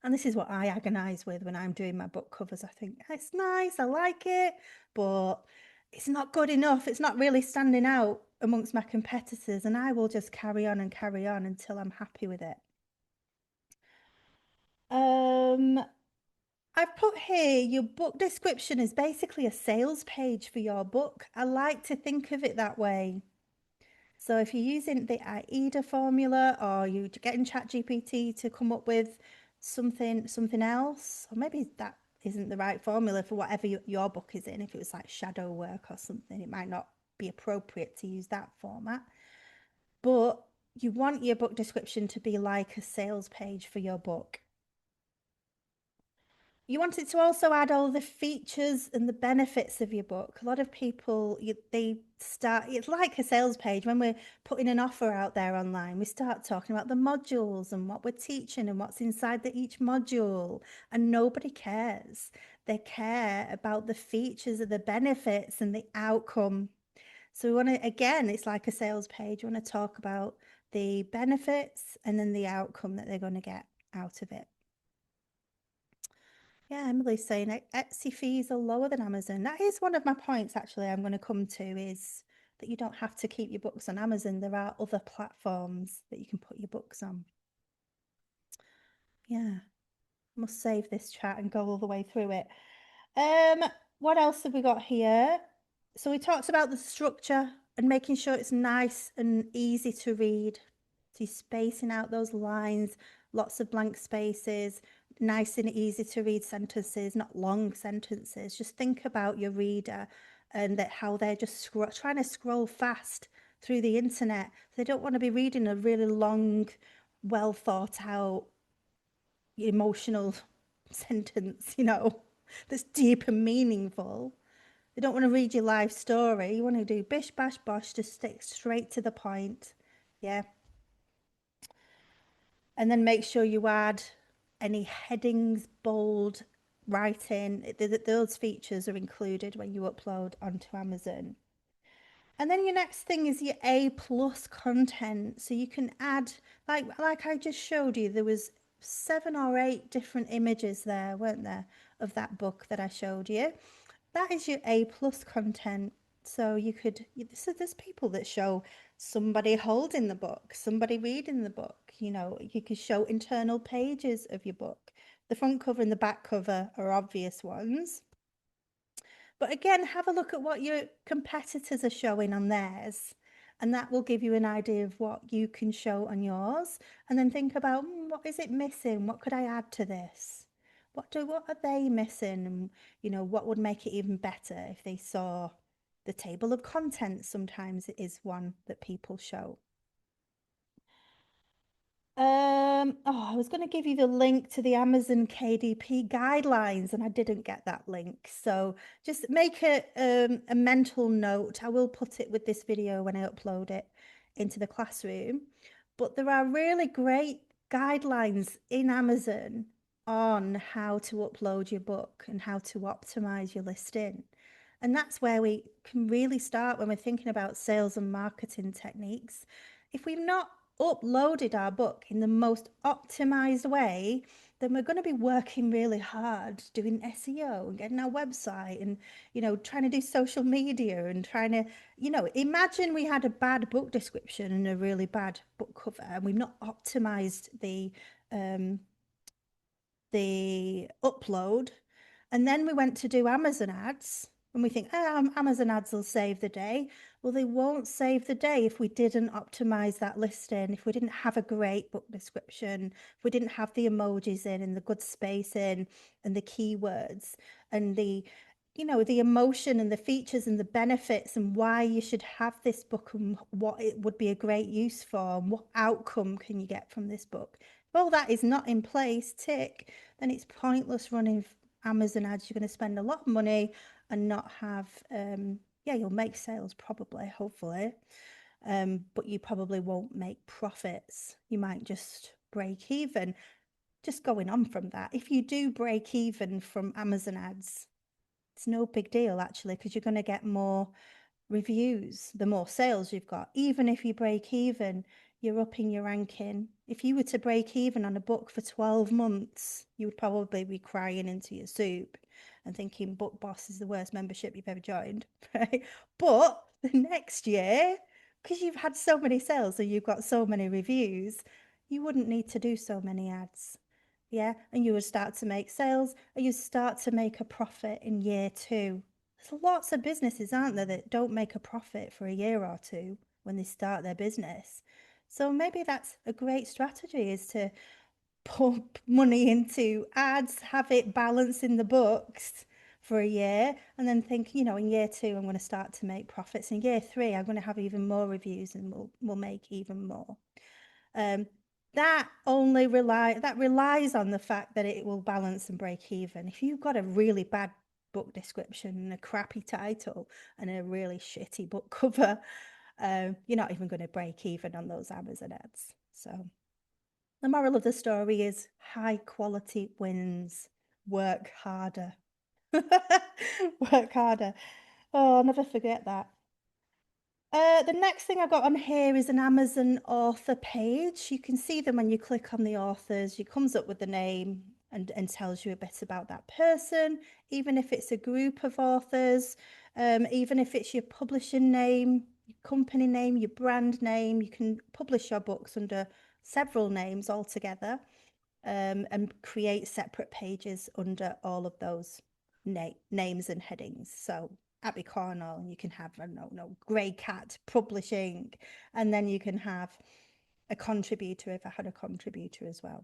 And this is what I agonize with when I'm doing my book covers. I think it's nice, I like it, but it's not good enough. It's not really standing out amongst my competitors, and I will just carry on until I'm happy with it. I've put here, your book description is basically a sales page for your book. I like to think of it that way. So if you're using the AIDA formula, or you're getting ChatGPT to come up with something else, or maybe that isn't the right formula for whatever your book is in. If it was like shadow work or something, it might not be appropriate to use that format. But you want your book description to be like a sales page for your book. You want it to also add all the features and the benefits of your book. A lot of people, they start, it's like a sales page. When we're putting an offer out there online, we start talking about the modules and what we're teaching and what's inside each module, and nobody cares. They care about the features of the benefits and the outcome. So we want to, again, it's like a sales page. We want to talk about the benefits and then the outcome that they're going to get out of it. Yeah, Emily's saying Etsy fees are lower than Amazon. That is one of my points, actually, I'm going to come to, is that you don't have to keep your books on Amazon. There are other platforms that you can put your books on. Yeah, must save this chat and go all the way through it. What else have we got here? So we talked about the structure and making sure it's nice and easy to read. So you're spacing out those lines, lots of blank spaces, nice and easy to read sentences, not long sentences. Just think about your reader and that how they're just trying to scroll fast through the internet. They don't want to be reading a really long, well thought out, emotional sentence, that's deep and meaningful. They don't want to read your life story. You want to do bish, bash, bosh, just stick straight to the point. Yeah. And then make sure you add any headings, bold writing. Those features are included when you upload onto Amazon. And then your next thing is your A plus content. So you can add, like I just showed you, there was 7 or 8 different images there, weren't there, of that book that I showed you. That is your A plus content. So you could, so there's people that show somebody holding the book, somebody reading the book. You could show internal pages of your book. The front cover and the back cover are obvious ones. But again, have a look at what your competitors are showing on theirs, and that will give you an idea of what you can show on yours. And then think about, what is it missing? What could I add to this? What are they missing? And what would make it even better if they saw the table of contents. Sometimes it is one that people show. I was going to give you the link to the Amazon KDP guidelines, and I didn't get that link. So just make a mental note. I will put it with this video when I upload it into the classroom. But there are really great guidelines in Amazon on how to upload your book and how to optimize your listing. And that's where we can really start when we're thinking about sales and marketing techniques. If we've not uploaded our book in the most optimized way, then we're going to be working really hard doing SEO and getting our website and, trying to do social media and trying to, imagine we had a bad book description and a really bad book cover and we've not optimized the upload. And then we went to do Amazon ads and we think, Amazon ads will save the day. Well, they won't save the day if we didn't optimize that listing, if we didn't have a great book description, if we didn't have the emojis in and the good spacing and the keywords and the emotion and the features and the benefits and why you should have this book and what it would be a great use for and what outcome can you get from this book. If all that is not in place, tick, then it's pointless running Amazon ads. You're going to spend a lot of money and not have, you'll make sales probably, hopefully, but you probably won't make profits. You might just break even. Just going on from that, if you do break even from Amazon ads, it's no big deal actually, because you're going to get more reviews, the more sales you've got. Even if you break even, you're upping your ranking. If you were to break even on a book for 12 months, you would probably be crying into your soup and thinking Book Boss is the worst membership you've ever joined, right? But the next year, because you've had so many sales and you've got so many reviews, you wouldn't need to do so many ads. Yeah, and you would start to make sales and you start to make a profit in year 2. There's lots of businesses, aren't there, that don't make a profit for a year or 2 when they start their business. So maybe that's a great strategy, is to pump money into ads, have it balance in the books for a year, and then think, in year 2, I'm going to start to make profits. In year 3, I'm going to have even more reviews and we'll make even more. That relies on the fact that it will balance and break even. If you've got a really bad book description and a crappy title and a really shitty book cover, you're not even going to break even on those Amazon ads. So the moral of the story is high quality wins. Work harder. Work harder. Oh, I'll never forget that. The next thing I've got on here is an Amazon author page. You can see them when you click on the authors. It comes up with the name and tells you a bit about that person, even if it's a group of authors, even if it's your publishing name, your company name, your brand name. You can publish your books under several names altogether, and create separate pages under all of those. names and headings. So Abby Cornell, and you can have, I don't know, Grey Cat Publishing, and then you can have a contributor if I had a contributor as well.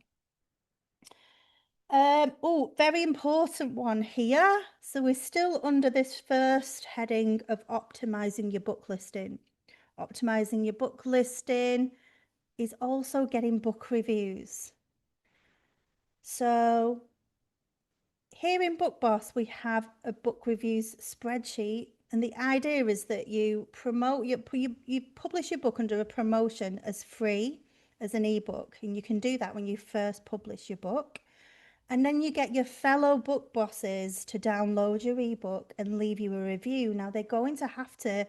Oh, very important one here. So we're still under this first heading of optimizing your book listing. Optimizing your book listing is also getting book reviews. So here in Book Boss, we have a book reviews spreadsheet. And the idea is that you promote, you publish your book under a promotion as free as an ebook. And you can do that when you first publish your book. And then you get your fellow book bosses to download your ebook and leave you a review. Now they're going to have to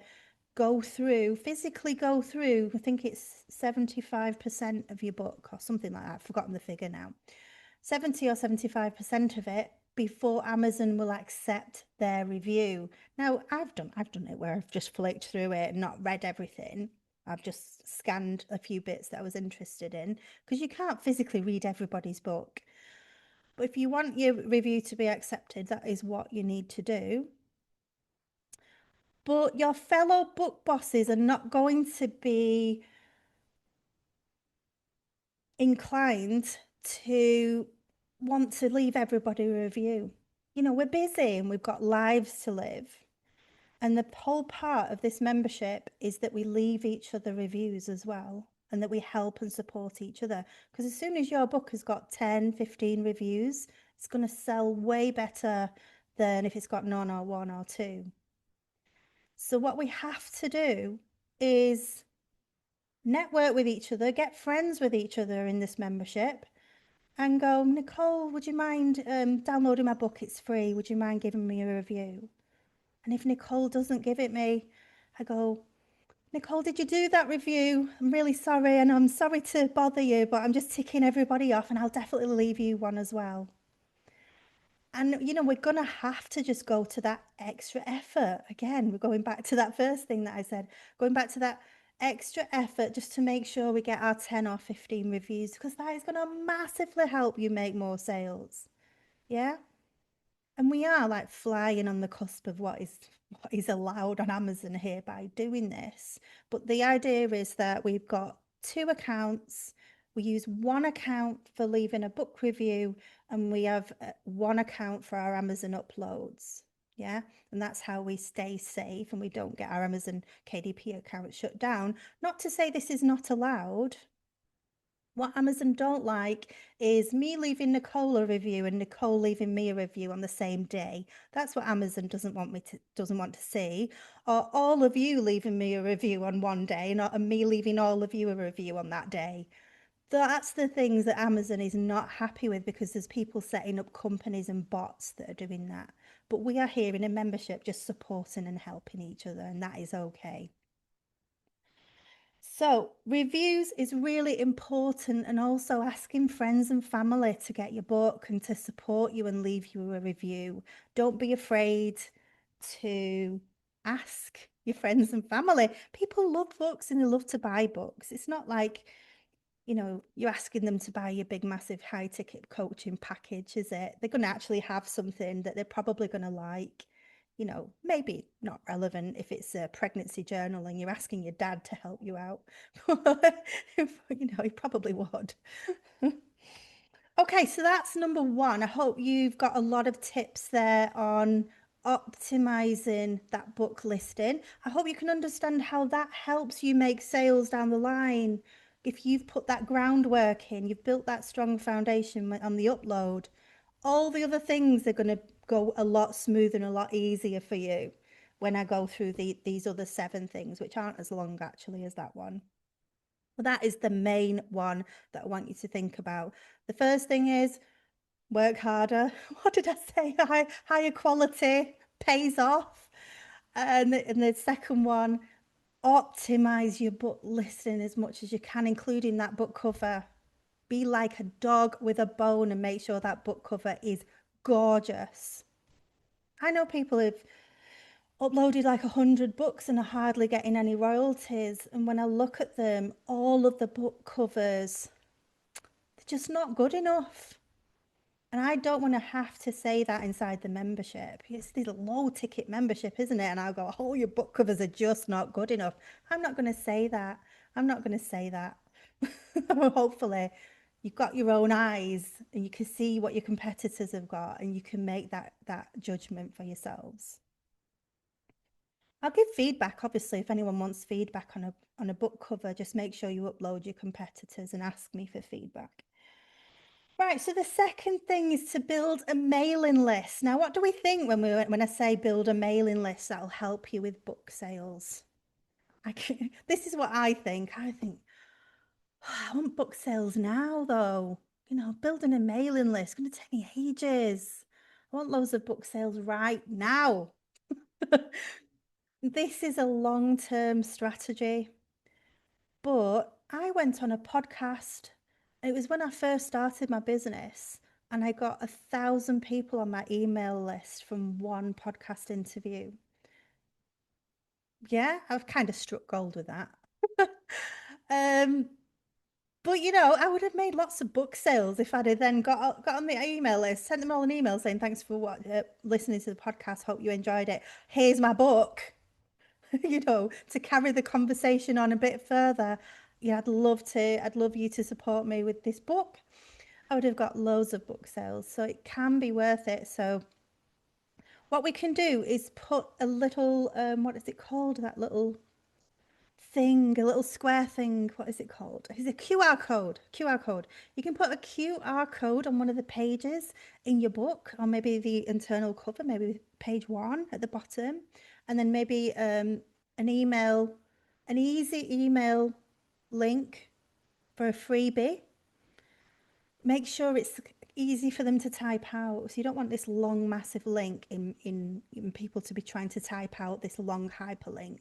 physically go through, I think it's 75% of your book or something like that. I've forgotten the figure now. 70 or 75% of it before Amazon will accept their review. Now I've done it where I've just flicked through it and not read everything. I've just scanned a few bits that I was interested in, because you can't physically read everybody's book. But if you want your review to be accepted, that is what you need to do. But your fellow book bosses are not going to be inclined to want to leave everybody a review. You know, we're busy and we've got lives to live. And the whole part of this membership is that we leave each other reviews as well, and that we help and support each other. Because as soon as your book has got 10, 15 reviews, it's going to sell way better than if it's got none or one or two. So what we have to do is network with each other, get friends with each other in this membership, and go, Nicole, would you mind downloading my book? It's free. Would you mind giving me a review? And if Nicole doesn't give it me, I go, Nicole, did you do that review? I'm really sorry, and I'm sorry to bother you, but I'm just ticking everybody off, and I'll definitely leave you one as well. And, you know, we're going to have to just go to that extra effort. Again, we're going back to that first thing that I said, going back to that extra effort just to make sure we get our 10 or 15 reviews, because that is going to massively help you make more sales. Yeah. And we are like flying on the cusp of what is allowed on Amazon here by doing this. But the idea is that we've got two accounts. We use one account for leaving a book review, and we have one account for our Amazon uploads. Yeah. And that's how we stay safe and we don't get our Amazon KDP account shut down. Not to say this is not allowed. What Amazon don't like is me leaving Nicole a review and Nicole leaving me a review on the same day. That's what Amazon doesn't want to see. Or all of you leaving me a review on one day and me leaving all of you a review on that day. That's the things that Amazon is not happy with, because there's people setting up companies and bots that are doing that. But we are here in a membership just supporting and helping each other, and that is okay. So reviews is really important, and also asking friends and family to get your book and to support you and leave you a review. Don't be afraid to ask your friends and family. People love books and they love to buy books. It's not like, you know, you're asking them to buy your big, massive, high ticket coaching package, is it? They're going to actually have something that they're probably going to like. You know, maybe not relevant if it's a pregnancy journal and you're asking your dad to help you out. You know, he probably would. Okay, so that's number one. I hope you've got a lot of tips there on optimizing that book listing. I hope you can understand how that helps you make sales down the line. If you've put that groundwork in, you've built that strong foundation on the upload, all the other things are going to go a lot smoother and a lot easier for you when I go through these other 7 things, which aren't as long actually as that one. Well, that is the main one that I want you to think about. The first thing is work harder. What did I say? Higher quality pays off. And the second one, optimize your book listing as much as you can, including that book cover. Be like a dog with a bone and make sure that book cover is gorgeous. I know people have uploaded like 100 books and are hardly getting any royalties. And when I look at them, all of the book covers, they're just not good enough. And I don't want to have to say that inside the membership. It's this low ticket membership, isn't it? And I'll go, oh, your book covers are just not good enough. I'm not going to say that. I'm not going to say that. Hopefully, you've got your own eyes and you can see what your competitors have got and you can make that judgment for yourselves. I'll give feedback, obviously, if anyone wants feedback on a book cover, just make sure you upload your competitors and ask me for feedback. Right, so the second thing is to build a mailing list. Now, what do we think when I say build a mailing list that'll help you with book sales? This is what I think. I think, "Oh, I want book sales now, though. You know, building a mailing list going to take me ages. I want loads of book sales right now." This is a long-term strategy. But I went on a podcast. It was when I first started my business, and I got 1,000 people on my email list from one podcast interview. Yeah, I've kind of struck gold with that. um, but you know, I would have made lots of book sales if I'd have then got on the email list, sent them all an email saying thanks for listening to the podcast. Hope you enjoyed it. Here's my book. You know, to carry the conversation on a bit further. Yeah, I'd love you to support me with this book. I would have got loads of book sales, so it can be worth it. So what we can do is put a little, what is it called? That little thing, a little square thing. What is it called? It's a QR code. QR code. You can put a QR code on one of the pages in your book, or maybe the internal cover, maybe page 1 at the bottom, and then maybe an email, an easy email link for a freebie. Make sure it's easy for them to type out. So you don't want this long, massive link in people to be trying to type out this long hyperlink.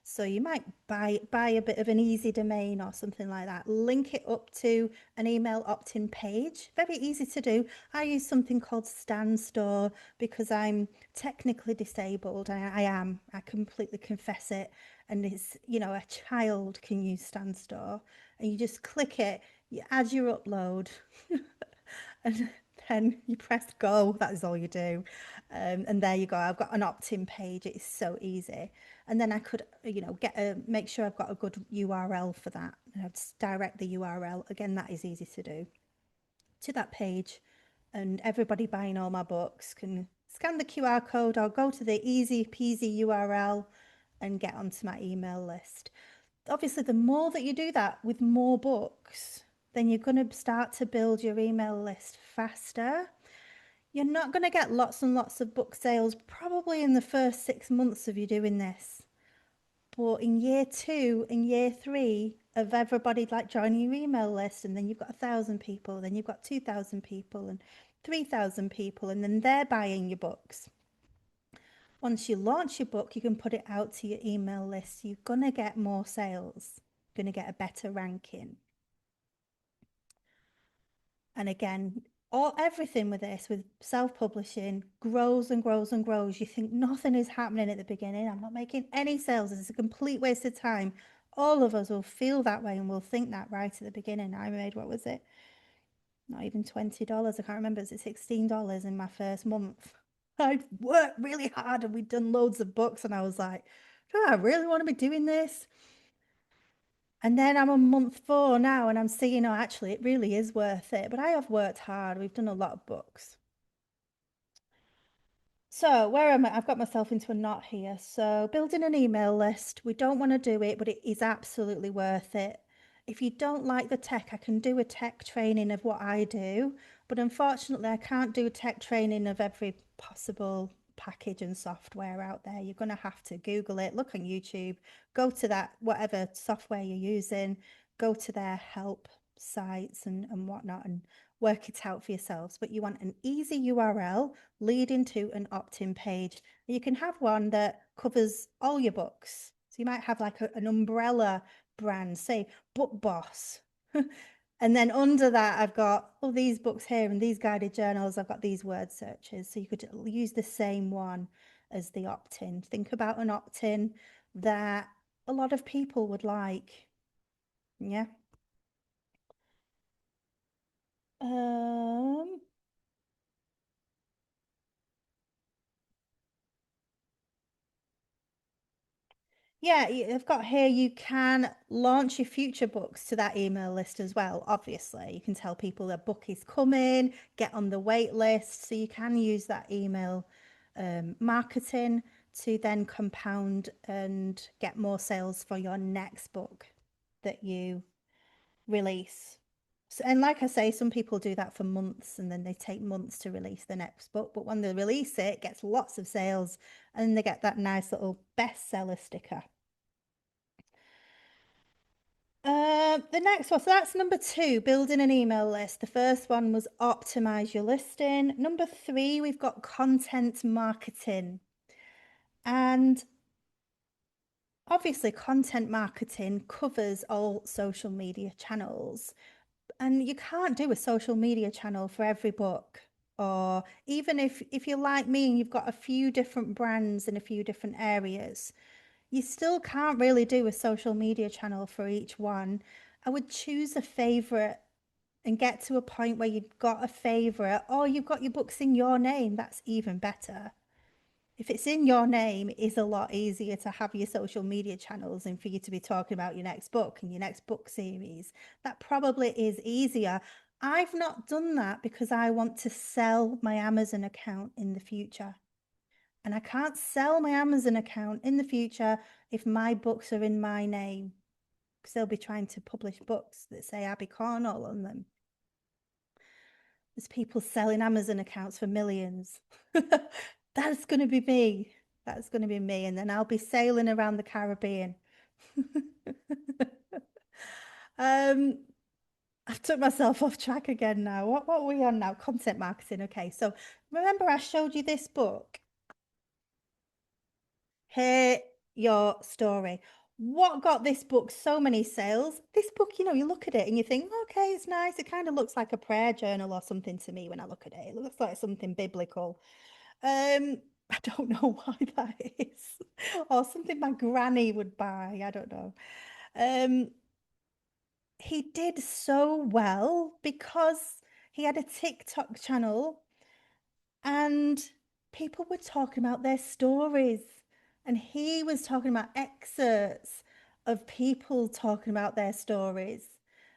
So you might buy a bit of an easy domain or something like that. Link it up to an email opt-in page. Very easy to do. I use something called Stan Store because I'm technically disabled. I am. I completely confess it. And it's, you know, a child can use Stan Store. And you just click it, you add your upload, and then you press go. That is all you do. And there you go. I've got an opt-in page. It's so easy. And then I could, you know, make sure I've got a good URL for that. And I'd direct the URL. Again, that is easy to do. To that page, and everybody buying all my books can scan the QR code or go to the easy peasy URL and get onto my email list. Obviously, the more that you do that with more books, then you're going to start to build your email list faster. You're not going to get lots and lots of book sales probably in the first 6 months of you doing this. But in year 2 and year 3 of everybody like joining your email list, and then you've got 1,000 people, then you've got 2,000 people and 3,000 people, and then they're buying your books. Once you launch your book, you can put it out to your email list. You're going to get more sales, you're going to get a better ranking. And again, everything with this, with self-publishing, grows and grows and grows. You think nothing is happening at the beginning. I'm not making any sales. It's a complete waste of time. All of us will feel that way and will think that right at the beginning. I made, what was it? Not even $20. I can't remember. Is it $16 in my first month? I'd worked really hard and we'd done loads of books and I was like, do I really want to be doing this? And then I'm on month 4 now and I'm seeing, oh, actually, it really is worth it. But I have worked hard. We've done a lot of books. So where am I? I've got myself into a knot here. So building an email list, we don't want to do it, but it is absolutely worth it. If you don't like the tech, I can do a tech training of what I do, but unfortunately I can't do tech training of every possible package and software out there. You're going to have to Google it, look on YouTube, go to that, whatever software you're using, go to their help sites and whatnot and work it out for yourselves. But you want an easy URL leading to an opt-in page. You can have one that covers all your books. So you might have like an umbrella brand, say Book Boss. And then under that, I've got all these books here and these guided journals. I've got these word searches. So you could use the same one as the opt-in. Think about an opt-in that a lot of people would like. Yeah. Yeah, I've got here you can launch your future books to that email list as well. Obviously, you can tell people their book is coming, get on the wait list. So you can use that email marketing to then compound and get more sales for your next book that you release. So, and like I say, some people do that for months and then they take months to release the next book. But when they release it, it gets lots of sales and they get that nice little bestseller sticker. The next one, so that's number 2, building an email list. The first one was optimize your listing. Number 3, we've got content marketing. And obviously, content marketing covers all social media channels. And you can't do a social media channel for every book. Or even if you're like me and you've got a few different brands in a few different areas, you still can't really do a social media channel for each one. I would choose a favorite and get to a point where you've got a favorite or you've got your books in your name. That's even better. If it's in your name, it is a lot easier to have your social media channels and for you to be talking about your next book and your next book series. That probably is easier. I've not done that because I want to sell my Amazon account in the future. And I can't sell my Amazon account in the future if my books are in my name, because they'll be trying to publish books that say Abby Cornwall on them. There's people selling Amazon accounts for millions. That's going to be me. That's going to be me. And then I'll be sailing around the Caribbean. I've took myself off track again now. What are we on now? Content marketing. Okay. So remember I showed you this book? Hear Your Story. What got this book so many sales? This book, you look at it and you think, okay, it's nice. It kind of looks like a prayer journal or something to me when I look at it. It looks like something biblical. I don't know why that is. Or something my granny would buy. I don't know. Um, he did so well because he had a TikTok channel and people were talking about their stories. And he was talking about excerpts of people talking about their stories.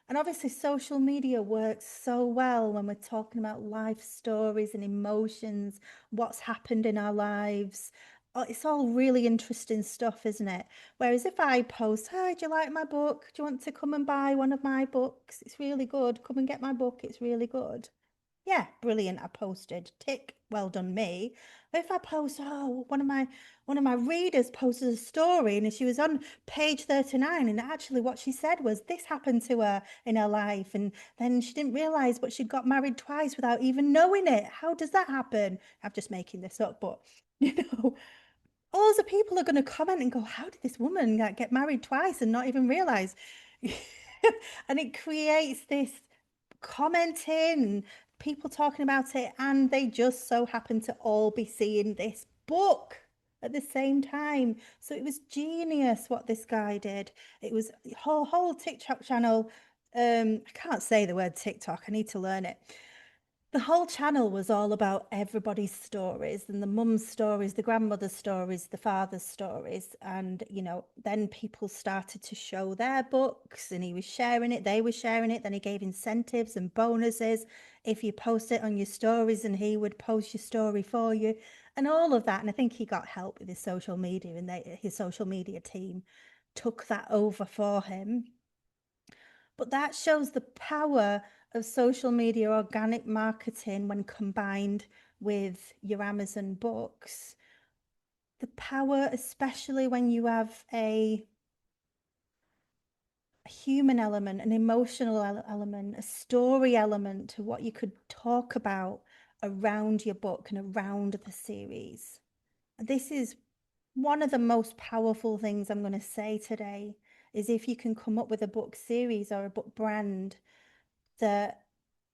And obviously, social media works so well when we're talking about life stories and emotions, what's happened in our lives. Oh, it's all really interesting stuff, isn't it? Whereas if I post, hi, do you like my book? Do you want to come and buy one of my books? It's really good. Come and get my book. It's really good. Yeah, brilliant. I posted. Tick, well done me. But if I post, oh, one of my readers posted a story and she was on page 39 and actually what she said was this happened to her in her life and then she didn't realize but she'd got married twice without even knowing it. How does that happen? I'm just making this up, but you know, all the people are going to comment and go, how did this woman get married twice and not even realize? And it creates this commenting, people talking about it, and they just so happen to all be seeing this book at the same time. So it was genius what this guy did. It was a whole TikTok channel. I can't say the word TikTok. I need to learn it. The whole channel was all about everybody's stories and the mum's stories, the grandmother's stories, the father's stories. And, then people started to show their books and he was sharing it, they were sharing it. Then he gave incentives and bonuses if you post it on your stories and he would post your story for you and all of that. And I think he got help with his social media and his social media team took that over for him. But that shows the power of social media organic marketing when combined with your Amazon books. The power, especially when you have a human element, an emotional element, a story element to what you could talk about around your book and around the series. This is one of the most powerful things I'm going to say today is if you can come up with a book series or a book brand that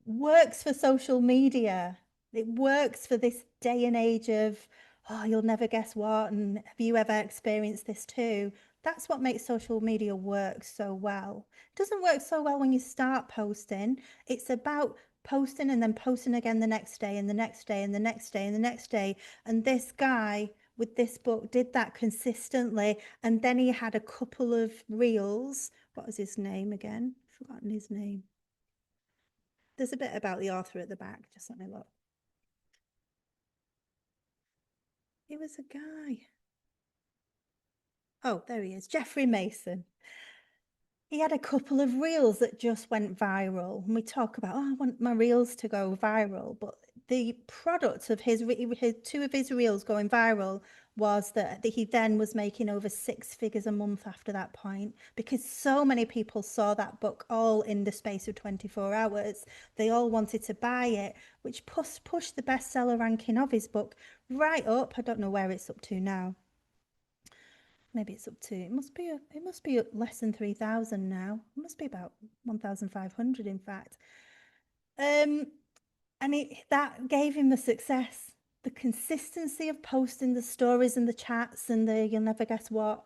works for social media. It works for this day and age of, oh, you'll never guess what. And have you ever experienced this too? That's what makes social media work so well. It doesn't work so well when you start posting. It's about posting and then posting again the next day and the next day and the next day and the next day. And this guy with this book, did that consistently. And then he had a couple of reels. What was his name again? Forgotten his name. There's a bit about the author at the back. Just let me look. He was a guy. Oh, there he is. Jeffrey Mason. He had a couple of reels that just went viral. And we talk about, oh, I want my reels to go viral. But the product of his two of his reels going viral was that he then was making over 6 figures a month after that point, because so many people saw that book all in the space of 24 hours. They all wanted to buy it, which pushed the bestseller ranking of his book right up. I don't know where it's up to now. Maybe it's up to, it must be less than 3,000 now. It must be about 1,500 in fact. And that gave him the success, the consistency of posting the stories and the chats and the you'll never guess what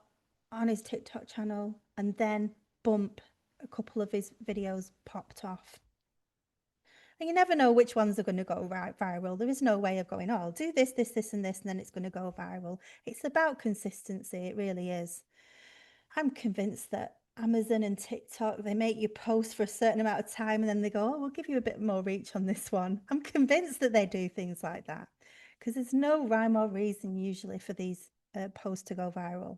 on his TikTok channel, and then bump, a couple of his videos popped off. And you never know which ones are going to go viral. There is no way of going, oh, I'll do this, this, this, and this, and then it's going to go viral. It's about consistency. It really is. I'm convinced that Amazon and TikTok, they make you post for a certain amount of time and then they go, oh, we'll give you a bit more reach on this one. I'm convinced that they do things like that, because there's no rhyme or reason usually for these posts to go viral.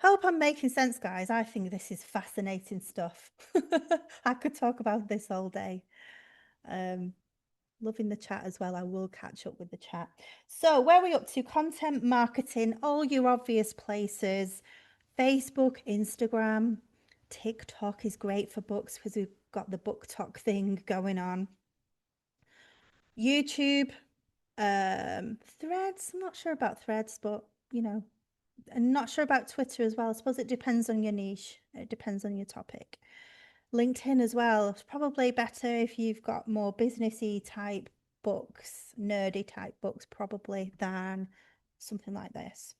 Hope I'm making sense, guys. I think this is fascinating stuff. I could talk about this all day. Loving the chat as well. I will catch up with the chat. So where are we up to? Content marketing, all your obvious places. Facebook, Instagram, TikTok is great for books because we've got the BookTok thing going on. YouTube, Threads. I'm not sure about Threads, but you know, I'm not sure about Twitter as well. I suppose it depends on your niche. It depends on your topic. LinkedIn as well. It's probably better if you've got more businessy type books, nerdy type books, probably, than something like this.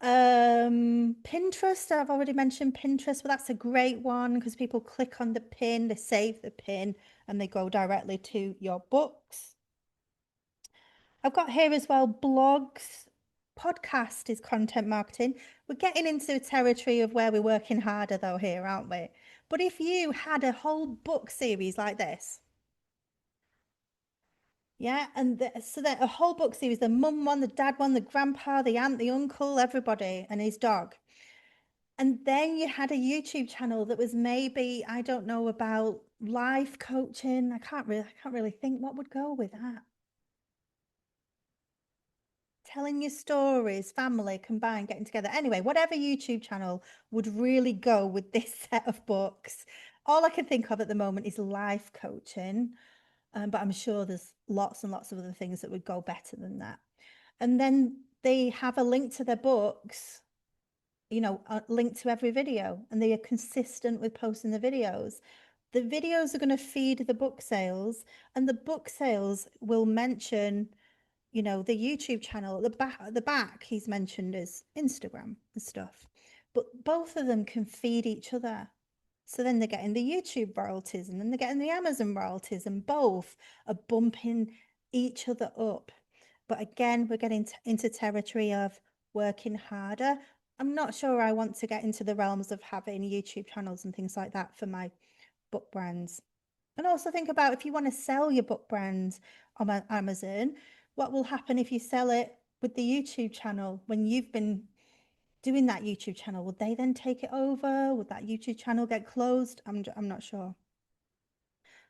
Pinterest, I've already mentioned Pinterest, but that's a great one because people click on the pin, they save the pin, and they go directly to your books. I've got here as well blogs. Podcast is content marketing. We're getting into a territory of where we're working harder though here, aren't we? But if you had a whole book series like this, yeah, and so that a whole book series, the mum one, the dad one, the grandpa, the aunt, the uncle, everybody, and his dog. And then you had a YouTube channel that was maybe, I don't know, about life coaching. I can't really think what would go with that. Telling your stories, family combined, getting together. Anyway, whatever YouTube channel would really go with this set of books. All I can think of at the moment is life coaching, but I'm sure there's lots and lots of other things that would go better than that. And then they have a link to their books, you know, a link to every video, and they are consistent with posting the videos. The videos are going to feed the book sales, and the book sales will mention, you know, the YouTube channel at the back he's mentioned is Instagram and stuff. But both of them can feed each other. So then they're getting the YouTube royalties and then they're getting the Amazon royalties, and both are bumping each other up. But again, we're getting into territory of working harder. I'm not sure I want to get into the realms of having YouTube channels and things like that for my book brands. And also think about if you want to sell your book brand on Amazon, what will happen if you sell it with the YouTube channel when you've been doing that YouTube channel? Would they then take it over? Would that YouTube channel get closed? I'm not sure.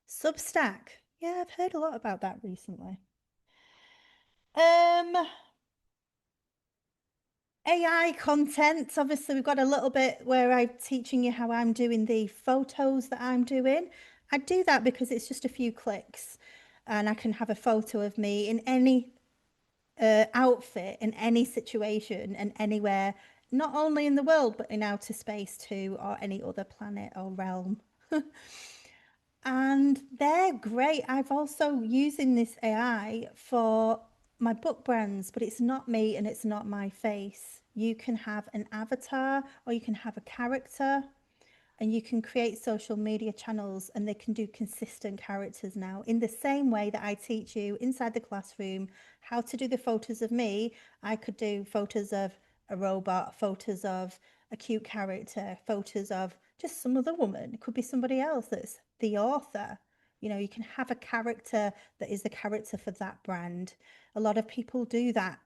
Substack. Yeah, I've heard a lot about that recently. AI content. Obviously, we've got a little bit where I'm teaching you how I'm doing the photos that I'm doing. I do that because it's just a few clicks and I can have a photo of me in any outfit, in any situation and anywhere, not only in the world, but in outer space too, or any other planet or realm. And they're great. I've also using this AI for my book brands, but it's not me and it's not my face. You can have an avatar or you can have a character and you can create social media channels, and they can do consistent characters now. In the same way that I teach you inside the classroom how to do the photos of me, I could do photos of a robot, photos of a cute character, photos of just some other woman. It could be somebody else that's the author. You know, you can have a character that is the character for that brand. A lot of people do that,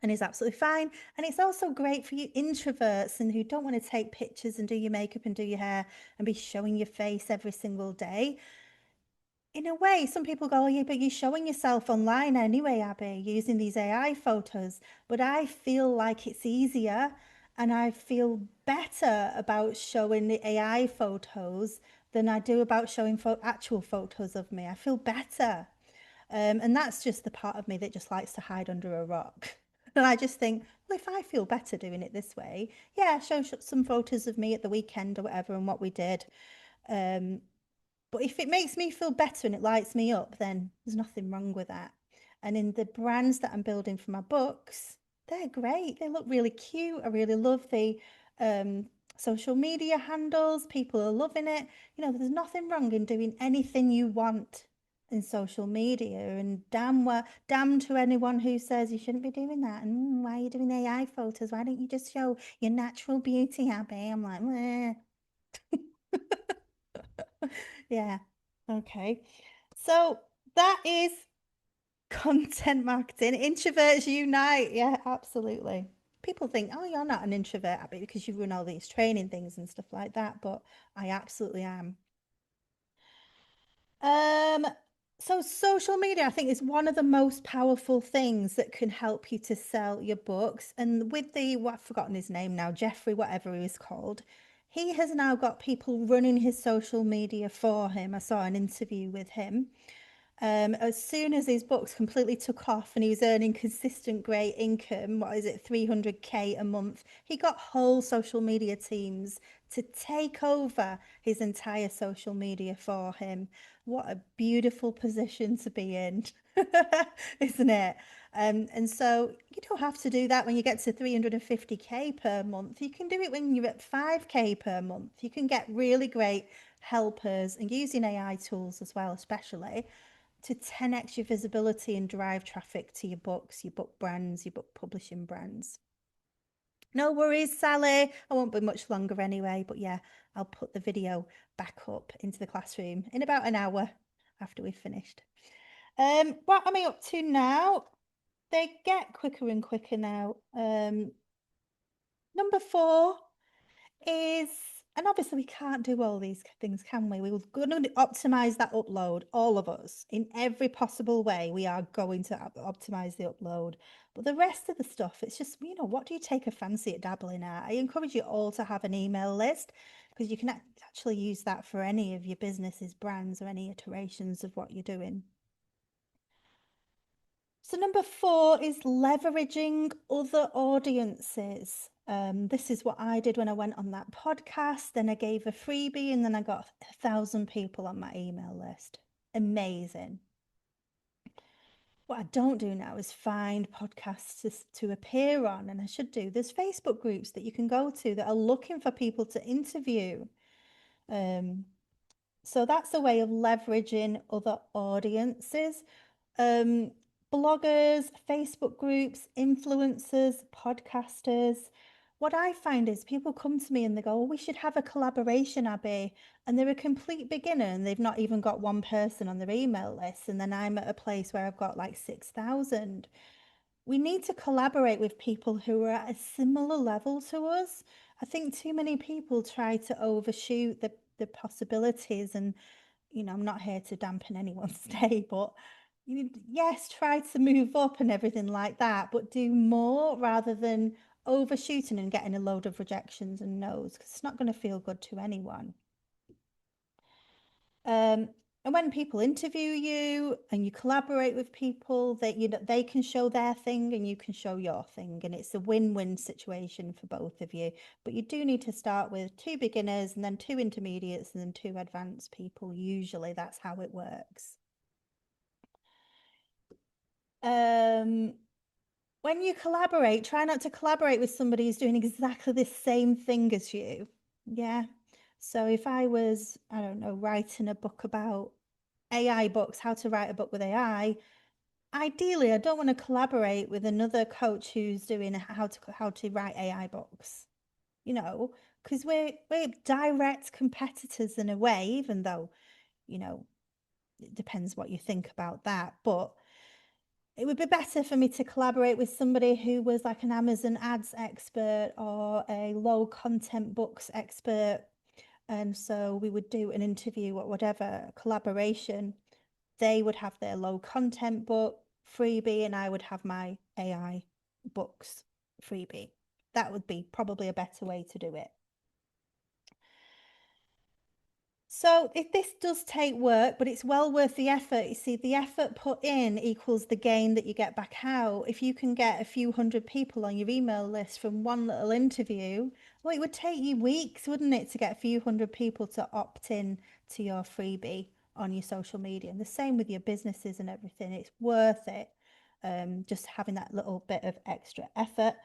and is absolutely fine. And it's also great for you introverts and who don't want to take pictures and do your makeup and do your hair and be showing your face every single day. In a way, some people go, oh, yeah, but you're showing yourself online anyway, Abby, using these AI photos. But I feel like it's easier, and I feel better about showing the AI photos than I do about showing actual photos of me. I feel better. And that's just the part of me that just likes to hide under a rock. And I just think, well, if I feel better doing it this way, yeah, show some photos of me at the weekend or whatever and what we did. Um, but if it makes me feel better and it lights me up, then there's nothing wrong with that. And in the brands that I'm building for my books, they're great. They look really cute. I really love the social media handles. People are loving it. You know, there's nothing wrong in doing anything you want in social media. And damn to anyone who says you shouldn't be doing that. And why are you doing AI photos? Why don't you just show your natural beauty, Abby? I'm like, meh. Yeah. Okay. So that is content marketing. Introverts unite. Yeah, absolutely. People think, oh, you're not an introvert, Abby, because you run all these training things and stuff like that, but I absolutely am. Um, so social media, I think, is one of the most powerful things that can help you to sell your books. And with what I've forgotten his name now, Jeffrey, whatever he was called, he has now got people running his social media for him. I saw an interview with him. As soon as his books completely took off and he was earning consistent great income, what is it, 300K a month, he got whole social media teams to take over his entire social media for him. What a beautiful position to be in, isn't it? And so you don't have to do that when you get to 350K per month. You can do it when you're at 5K per month. You can get really great helpers and using AI tools as well, especially to 10x your visibility and drive traffic to your books, your book brands, your book publishing brands. No worries, Sally. I won't be much longer anyway, but yeah, I'll put the video back up into the classroom in about an hour after we've finished. What am I up to now? They get quicker and quicker now. Number 4 is, and obviously we can't do all these things, can we? We're going to optimize that upload, all of us, in every possible way. We are going to optimize the upload. But the rest of the stuff, it's just, you know, what do you take a fancy at dabbling at? I encourage you all to have an email list, because you can actually use that for any of your businesses, brands, or any iterations of what you're doing. So number 4 is leveraging other audiences. This is what I did when I went on that podcast. Then I gave a freebie and then I got 1,000 people on my email list. Amazing. What I don't do now is find podcasts to appear on, and I should do. There's Facebook groups that you can go to that are looking for people to interview. So that's a way of leveraging other audiences. Bloggers, Facebook groups, influencers, podcasters. What I find is people come to me and they go, oh, we should have a collaboration, Abby. And they're a complete beginner and they've not even got one person on their email list. And then I'm at a place where I've got like 6,000. We need to collaborate with people who are at a similar level to us. I think too many people try to overshoot the possibilities, and you know, I'm not here to dampen anyone's day, but yes, try to move up and everything like that, but do more rather than overshooting and getting a load of rejections and no's, because it's not going to feel good to anyone. And when people interview you and you collaborate with people, that you know they can show their thing and you can show your thing, and it's a win-win situation for both of you. But you do need to start with 2 beginners and then 2 intermediates and then 2 advanced people. Usually that's how it works. When you collaborate, try not to collaborate with somebody who's doing exactly the same thing as you. Yeah. So if I was, I don't know, writing a book about AI books, how to write a book with AI, ideally, I don't want to collaborate with another coach who's doing how to write AI books, because we're direct competitors in a way, even though, it depends what you think about that. But it would be better for me to collaborate with somebody who was like an Amazon ads expert or a low content books expert. And so we would do an interview or whatever, collaboration. They would have their low content book freebie, and I would have my AI books freebie. That would be probably a better way to do it. So if this does take work, but it's well worth the effort, you see, the effort put in equals the gain that you get back out. If you can get a few hundred people on your email list from one little interview, well, it would take you weeks, wouldn't it, to get a few hundred people to opt in to your freebie on your social media. And the same with your businesses and everything. It's worth it, just having that little bit of extra effort.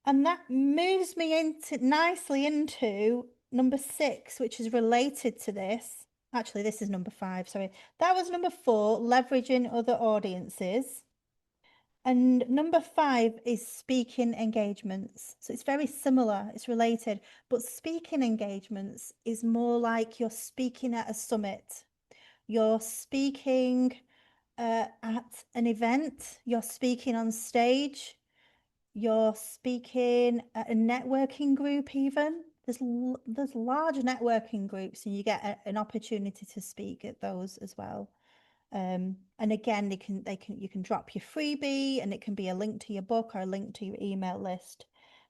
And that moves me nicely into number 6, which is related to this. Actually, this is number 5, sorry. That was number 4, leveraging other audiences. And number 5 is speaking engagements. So it's very similar, it's related, but speaking engagements is more like you're speaking at a summit. You're speaking at an event, you're speaking on stage, you're speaking at a networking group even. There's large networking groups, and you get an opportunity to speak at those as well. And again, you can drop your freebie, and it can be a link to your book or a link to your email list.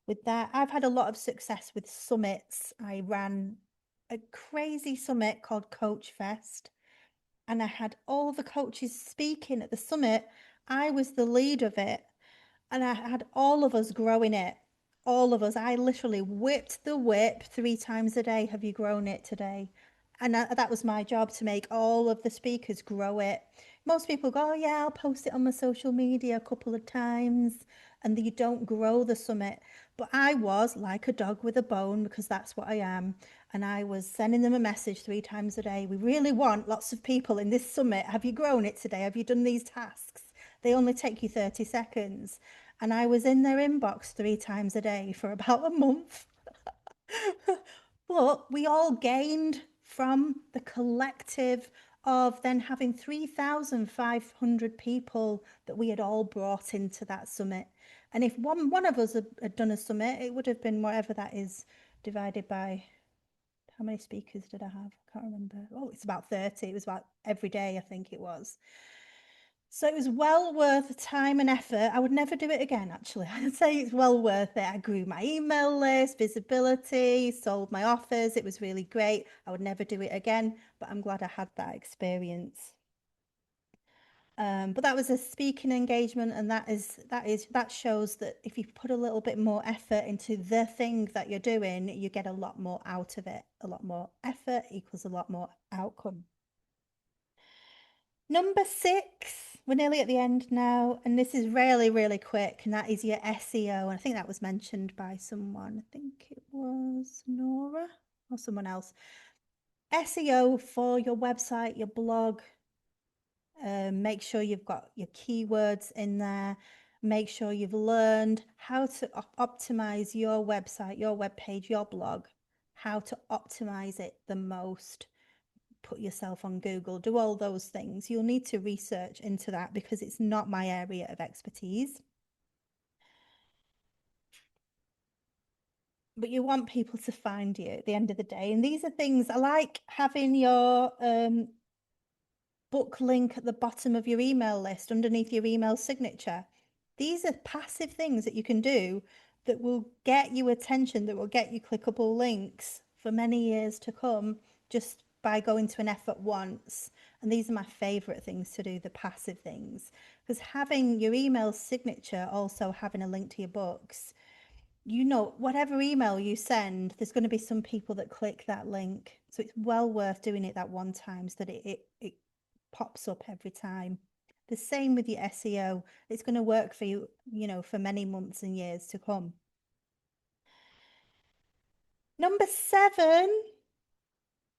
With that, I've had a lot of success with summits. I ran a crazy summit called Coach Fest, and I had all the coaches speaking at the summit. I was the lead of it, and I had all of us growing it. All of us. I literally whipped the whip 3 times a day. Have you grown it today? And that was my job, to make all of the speakers grow it. Most people go, oh, yeah, I'll post it on my social media a couple of times, and you don't grow the summit. But I was like a dog with a bone, because that's what I am. And I was sending them a message 3 times a day. We really want lots of people in this summit. Have you grown it today? Have you done these tasks? They only take you 30 seconds. And I was in their inbox 3 times a day for about a month. But we all gained from the collective of then having 3,500 people that we had all brought into that summit. And if one of us had done a summit, it would have been whatever that is divided by, how many speakers did I have? I can't remember. Oh, it's about 30. It was about every day, I think it was. So it was well worth the time and effort. I would never do it again, actually. I'd say it's well worth it. I grew my email list, visibility, sold my offers. It was really great. I would never do it again, but I'm glad I had that experience. But that was a speaking engagement, and that shows that if you put a little bit more effort into the thing that you're doing, you get a lot more out of it. A lot more effort equals a lot more outcome. Number 6, we're nearly at the end now, and this is really, really quick, and that is your SEO. And I think that was mentioned by someone. I think it was Nora or someone else. SEO for your website, your blog. Make sure you've got your keywords in there. Make sure you've learned how to optimize your website, your web page, your blog, how to optimize it the most. Put yourself on Google, do all those things. You'll need to research into that, because it's not my area of expertise. But you want people to find you at the end of the day. And these are things I like, having your book link at the bottom of your email list, underneath your email signature. These are passive things that you can do that will get you attention, that will get you clickable links for many years to come, just by going to an effort once. And these are my favorite things to do, the passive things, because having your email signature, also having a link to your books, whatever email you send, there's going to be some people that click that link. So it's well worth doing it that one time, so that it pops up every time. The same with your SEO. It's going to work for you, for many months and years to come. Number 7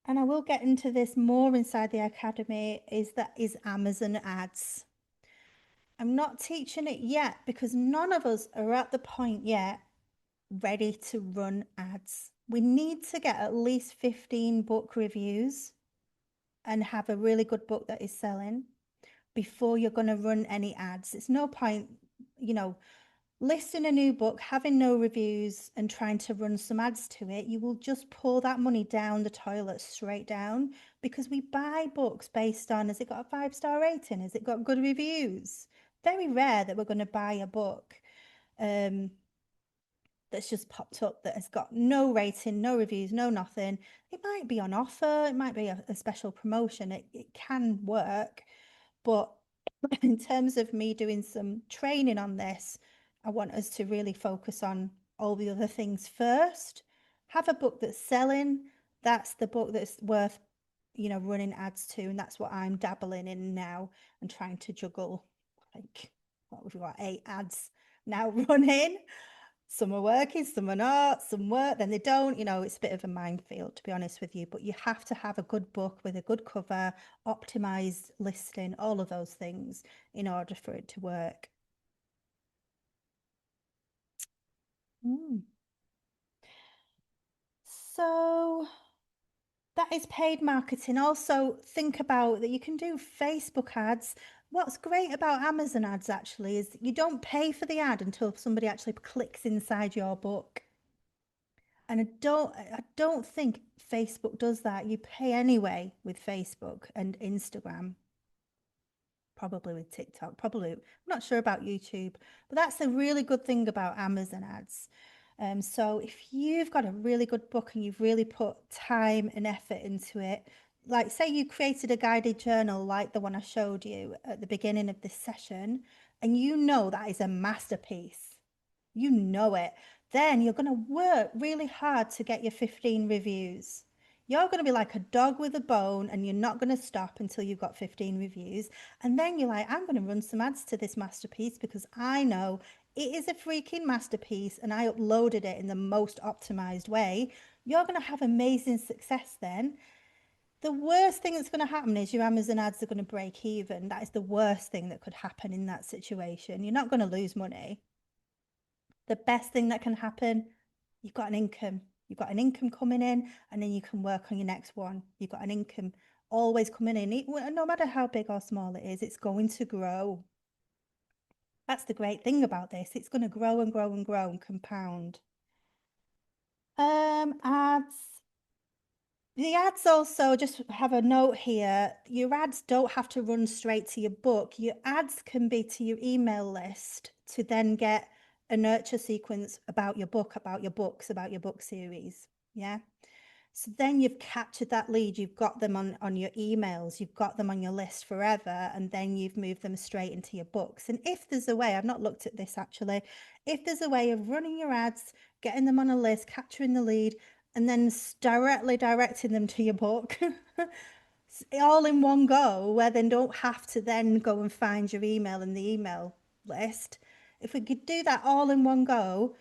and I will get into this more inside the academy, is Amazon ads. I'm not teaching it yet because none of us are at the point yet ready to run ads. We need to get at least 15 book reviews and have a really good book that is selling before you're going to run any ads. It's no point, listing a new book, having no reviews, and trying to run some ads to it. You will just pour that money down the toilet straight down, because we buy books based on, has it got a 5-star rating? Has it got good reviews? Very rare that we're going to buy a book that's just popped up that has got no rating, no reviews, no nothing. It might be on offer, it might be a special promotion. It can work, but in terms of me doing some training on this, I want us to really focus on all the other things first. Have a book that's selling. That's the book that's worth, running ads to. And that's what I'm dabbling in now and trying to juggle. Like, what we've got 8 ads now running. Some are working, some are not, some work, then they don't. It's a bit of a minefield, to be honest with you. But you have to have a good book with a good cover, optimized listing, all of those things in order for it to work. So that is paid marketing. Also, think about that you can do Facebook ads. What's great about Amazon ads actually is you don't pay for the ad until somebody actually clicks inside your book. And I don't think Facebook does that. You pay anyway with Facebook and Instagram, probably with TikTok, probably. I'm not sure about YouTube, but that's a really good thing about Amazon ads. So if you've got a really good book and you've really put time and effort into it, like say you created a guided journal like the one I showed you at the beginning of this session, and you know that is a masterpiece, you know it, then you're going to work really hard to get your 15 reviews. You're going to be like a dog with a bone, and you're not going to stop until you've got 15 reviews. And then you're like, I'm going to run some ads to this masterpiece because I know it is a freaking masterpiece and I uploaded it in the most optimized way. You're going to have amazing success then. The worst thing that's going to happen is your Amazon ads are going to break even. That is the worst thing that could happen in that situation. You're not going to lose money. The best thing that can happen, you've got an income. You've got an income coming in, and then you can work on your next one. You've got an income always coming in. No matter how big or small it is, it's going to grow. That's the great thing about this. It's going to grow and grow and grow and compound. Ads. The ads also, just have a note here, your ads don't have to run straight to your book. Your ads can be to your email list to then get a nurture sequence about your book, about your books, about your book series. Yeah. So then you've captured that lead, you've got them on your emails, you've got them on your list forever, and then you've moved them straight into your books. And if there's a way, I've not looked at this actually, if there's a way of running your ads, getting them on a list, capturing the lead, and then directly directing them to your book, all in one go, where they don't have to then go and find your email in the email list. If we could do that all in one go,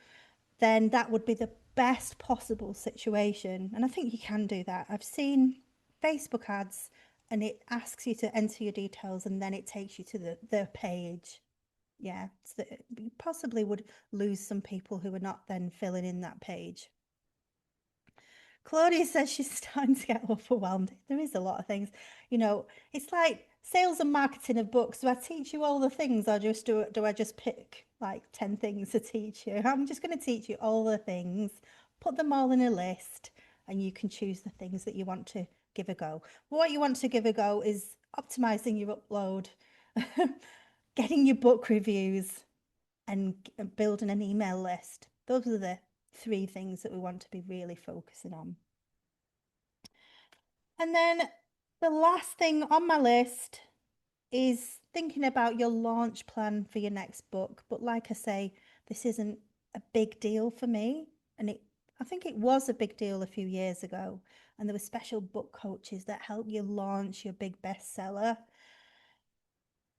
then that would be the best possible situation. And I think you can do that. I've seen Facebook ads and it asks you to enter your details and then it takes you to the page. Yeah, so you possibly would lose some people who are not then filling in that page. Claudia says she's starting to get overwhelmed. There is a lot of things. It's like sales and marketing of books. Do I teach you all the things, or just do I just pick like 10 things to teach you? I'm just going to teach you all the things, put them all in a list, and you can choose the things that you want to give a go. What you want to give a go is optimizing your upload, getting your book reviews, and building an email list. Those are the 3 things that we want to be really focusing on. And then the last thing on my list is thinking about your launch plan for your next book. But like I say, this isn't a big deal for me. And I think it was a big deal a few years ago. And there were special book coaches that help you launch your big bestseller.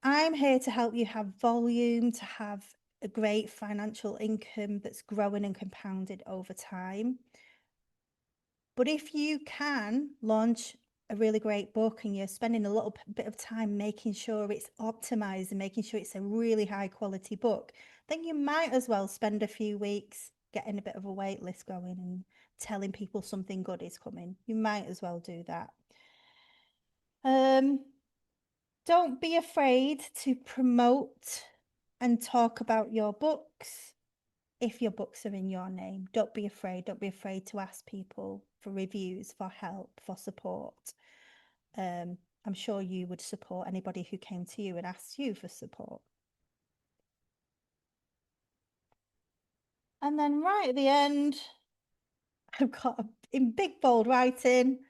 I'm here to help you have volume, to have a great financial income that's growing and compounded over time. But if you can launch a really great book and you're spending a little bit of time making sure it's optimized and making sure it's a really high quality book, then you might as well spend a few weeks getting a bit of a wait list going and telling people something good is coming. You might as well do that. Don't be afraid to promote and talk about your books if your books are in your name. Don't be afraid. Don't be afraid to ask people for reviews, for help, for support. I'm sure you would support anybody who came to you and asked you for support. And then right at the end, I've got in big bold writing,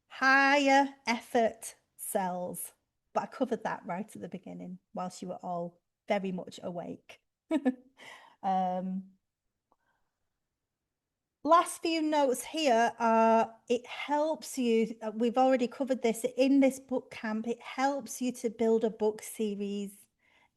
higher effort sells. But I covered that right at the beginning whilst you were all very much awake. um, Last few notes here are it helps you, we've already covered this in this book camp, it helps you to build a book series.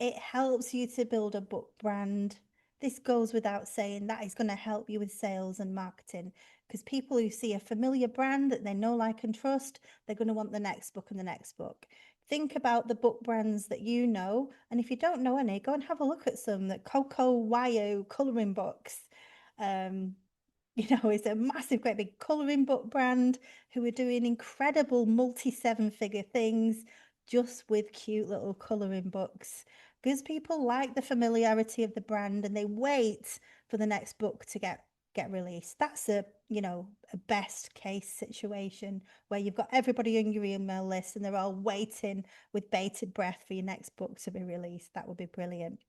It helps you to build a book brand. This goes without saying, that is going to help you with sales and marketing, because people who see a familiar brand that they know, like, and trust, they're going to want the next book and the next book. Think about the book brands that you know, and if you don't know any, go and have a look at some. That Coco Wyo coloring books. It's a massive, great big colouring book brand who are doing incredible multi-7-figure things just with cute little colouring books, because people like the familiarity of the brand and they wait for the next book to get released. That's a best case situation where you've got everybody on your email list and they're all waiting with bated breath for your next book to be released. That would be brilliant.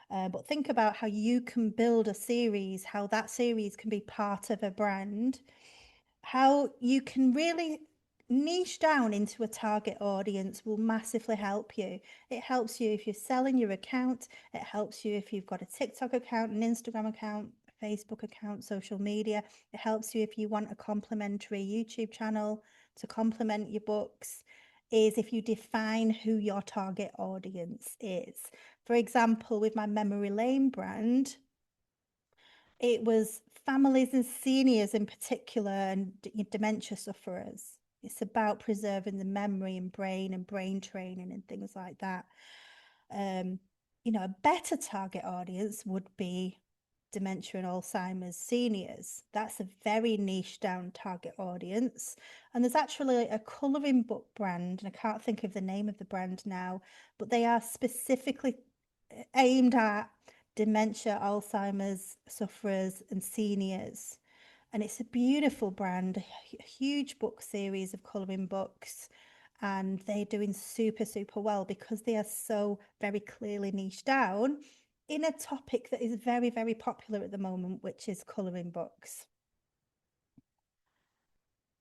But think about how you can build a series, how that series can be part of a brand, how you can really niche down into a target audience will massively help you. It helps you if you're selling your account. It helps you if you've got a TikTok account, an Instagram account, a Facebook account, social media. It helps you if you want a complimentary YouTube channel to complement your books, is if you define who your target audience is. For example, with my Memory Lane brand, it was families and seniors in particular, and dementia sufferers. It's about preserving the memory and brain training and things like that. A better target audience would be dementia and Alzheimer's seniors. That's a very niche down target audience. And there's actually a colouring book brand, and I can't think of the name of the brand now, but they are specifically aimed at dementia, Alzheimer's sufferers and seniors. And it's a beautiful brand, a huge book series of colouring books. And they're doing super, super well because they are so very clearly niched down in a topic that is very, very popular at the moment, which is colouring books.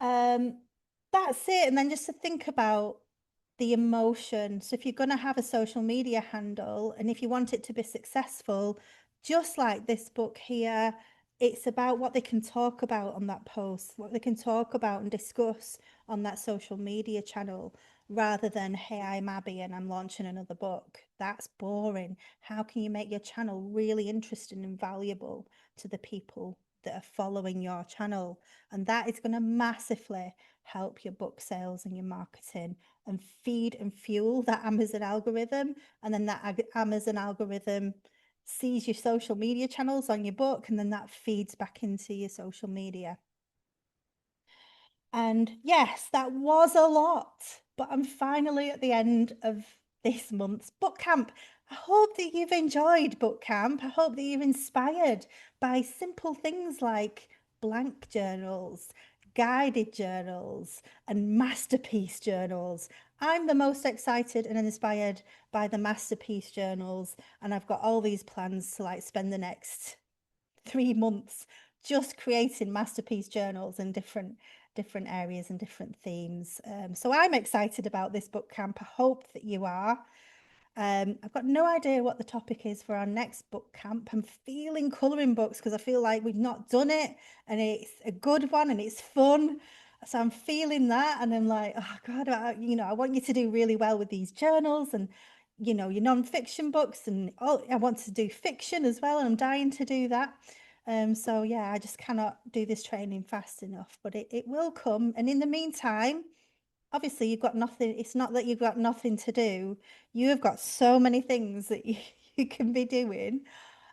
That's it. And then just to think about the emotion. So if you're going to have a social media handle and if you want it to be successful, just like this book here, it's about what they can talk about on that post, what they can talk about and discuss on that social media channel, rather than, hey, I'm Abby and I'm launching another book. That's boring. How can you make your channel really interesting and valuable to the people that are following your channel? And that is going to massively help your book sales and your marketing and feed and fuel that Amazon algorithm. And then that Amazon algorithm sees your social media channels on your book, and then that feeds back into your social media. And yes, that was a lot, but I'm finally at the end of this month's book camp. I hope that you've enjoyed book camp. I hope that you're inspired by simple things like blank journals, guided journals, and masterpiece journals. I'm the most excited and inspired by the masterpiece journals, and I've got all these plans to spend the next 3 months just creating masterpiece journals in different areas and different themes. So I'm excited about this book camp. I hope that you are. I've got no idea what the topic is for our next book camp. I'm feeling colouring books because I feel like we've not done it and it's a good one and it's fun. So I'm feeling that, and I'm like, oh God, I want you to do really well with these journals and, your non-fiction books, and I want to do fiction as well, and I'm dying to do that. So yeah, I just cannot do this training fast enough, but it will come. And in the meantime, obviously you've got nothing. It's not that you've got nothing to do. You have got so many things that you can be doing.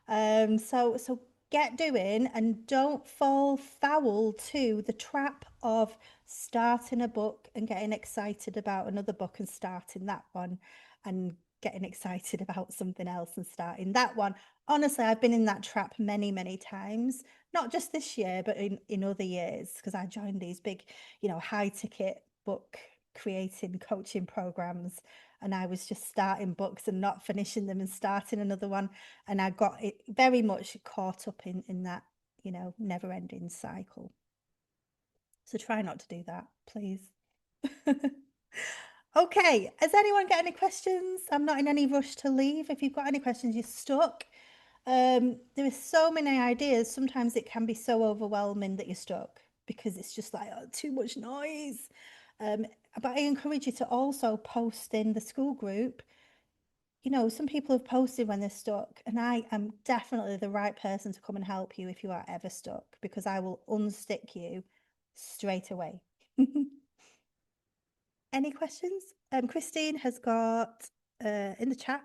So get doing and don't fall foul to the trap of starting a book and getting excited about another book and starting that one and getting excited about something else and starting that one. Honestly, I've been in that trap many, many times, not just this year, but in other years, because I joined these big, high ticket book creating coaching programs. And I was just starting books and not finishing them and starting another one. And I got it very much caught up in that, never ending cycle. So try not to do that, please. Okay, has anyone got any questions? I'm not in any rush to leave. If you've got any questions, you're stuck. There are so many ideas. Sometimes it can be so overwhelming that you're stuck because it's just like too much noise. But I encourage you to also post in the school group. Some people have posted when they're stuck, and I am definitely the right person to come and help you if you are ever stuck because I will unstick you straight away. Any questions? Christine has got in the chat.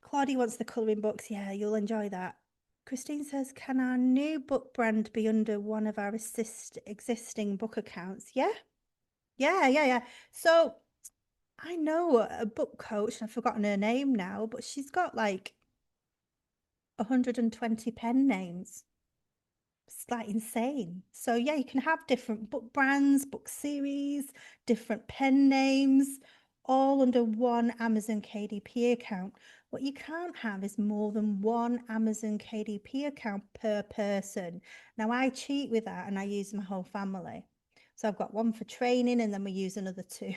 Claudia wants the colouring books. Yeah, you'll enjoy that. Christine says, can our new book brand be under one of our existing book accounts? Yeah. Yeah. So I know a book coach, and I've forgotten her name now, but she's got like 120 pen names. It's like insane. So yeah, you can have different book brands, book series, different pen names, all under one Amazon KDP account. What you can't have is more than one Amazon KDP account per person. Now I cheat with that and I use my whole family. So I've got one for training and then we use another two.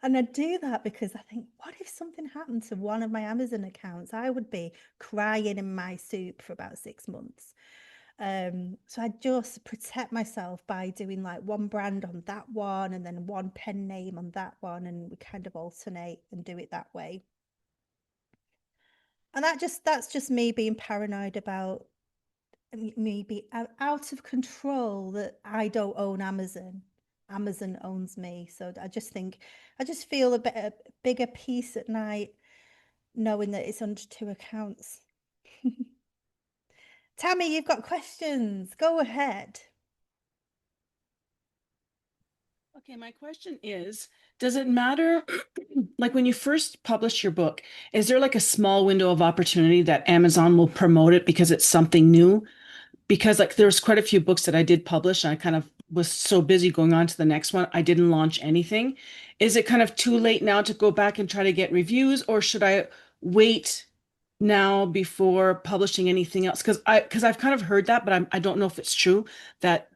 And I do that because I think, what if something happened to one of my Amazon accounts? I would be crying in my soup for about 6 months. So I just protect myself by doing like one brand on that one and then one pen name on that one, and we kind of alternate and do it that way. And that's just me being paranoid about me be out of control that I don't own Amazon. Amazon owns me. So I just feel a bigger peace at night knowing that it's under two accounts. Tammy, you've got questions. Go ahead. Okay, my question is, does it matter, like when you first publish your book, is there like a small window of opportunity that Amazon will promote it because it's something new? Because like there's quite a few books that I did publish and I kind of was so busy going on to the next one, I didn't launch anything. Is it kind of too late now to go back and try to get reviews, or should I wait now before publishing anything else? Because I've kind of heard that, but I don't know if it's true that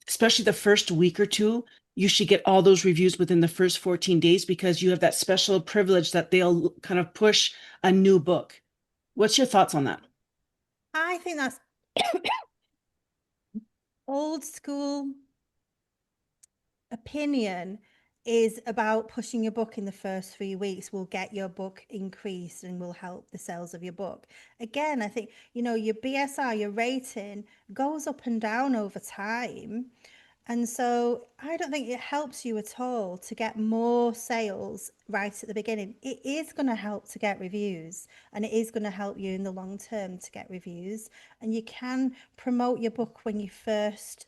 especially the first week or two, you should get all those reviews within the first 14 days because you have that special privilege that they'll kind of push a new book. What's your thoughts on that? I think that's old school opinion is about pushing your book in the first 3 weeks will get your book increased and will help the sales of your book. Again, I think, your BSR, your rating goes up and down over time. And so I don't think it helps you at all to get more sales right at the beginning. It is going to help to get reviews and it is going to help you in the long term to get reviews. And you can promote your book when you first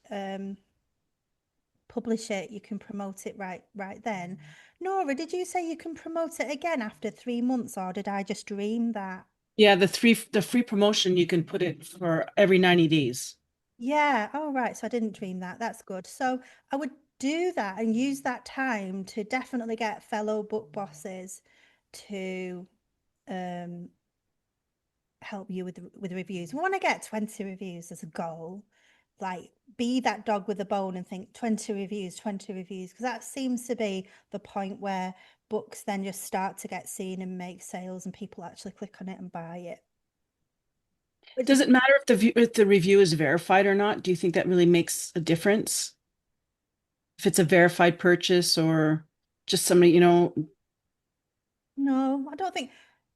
publish it. You can promote it right then. Nora, did you say you can promote it again after 3 months, or did I just dream that? Yeah, the free promotion, you can put it for every 90 days. Yeah. Oh, right. So I didn't dream that. That's good. So I would do that and use that time to definitely get fellow book bosses to um help you with reviews. We want to get 20 reviews as a goal. Like be that dog with a bone and think 20 reviews, 20 reviews, because that seems to be the point where books then just start to get seen and make sales and people actually click on it and buy it. Does it matter if the review is verified or not? Do you think that really makes a difference? If it's a verified purchase or just somebody, No, I don't think.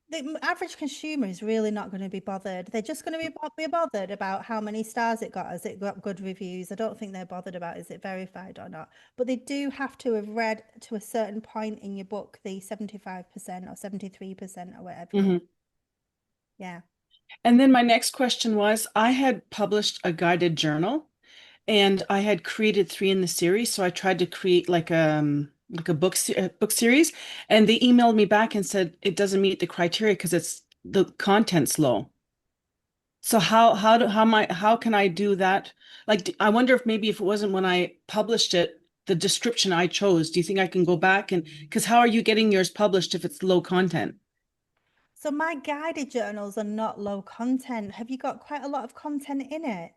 The average consumer is really not going to be bothered. They're just going to be bothered about how many stars it got. Has it got good reviews? I don't think they're bothered about is it verified or not. But they do have to have read to a certain point in your book the 75% or 73% or whatever. Mhm. Yeah. And then my next question was, I had published a guided journal and I had created 3 in the series. So I tried to create like a book series, and they emailed me back and said it doesn't meet the criteria because it's the content's low. So how can I do that? Like I wonder if maybe if it wasn't when I published it, the description I chose, do you think I can go back and because how are you getting yours published if it's low content? So my guided journals are not low content. Have you got quite a lot of content in it?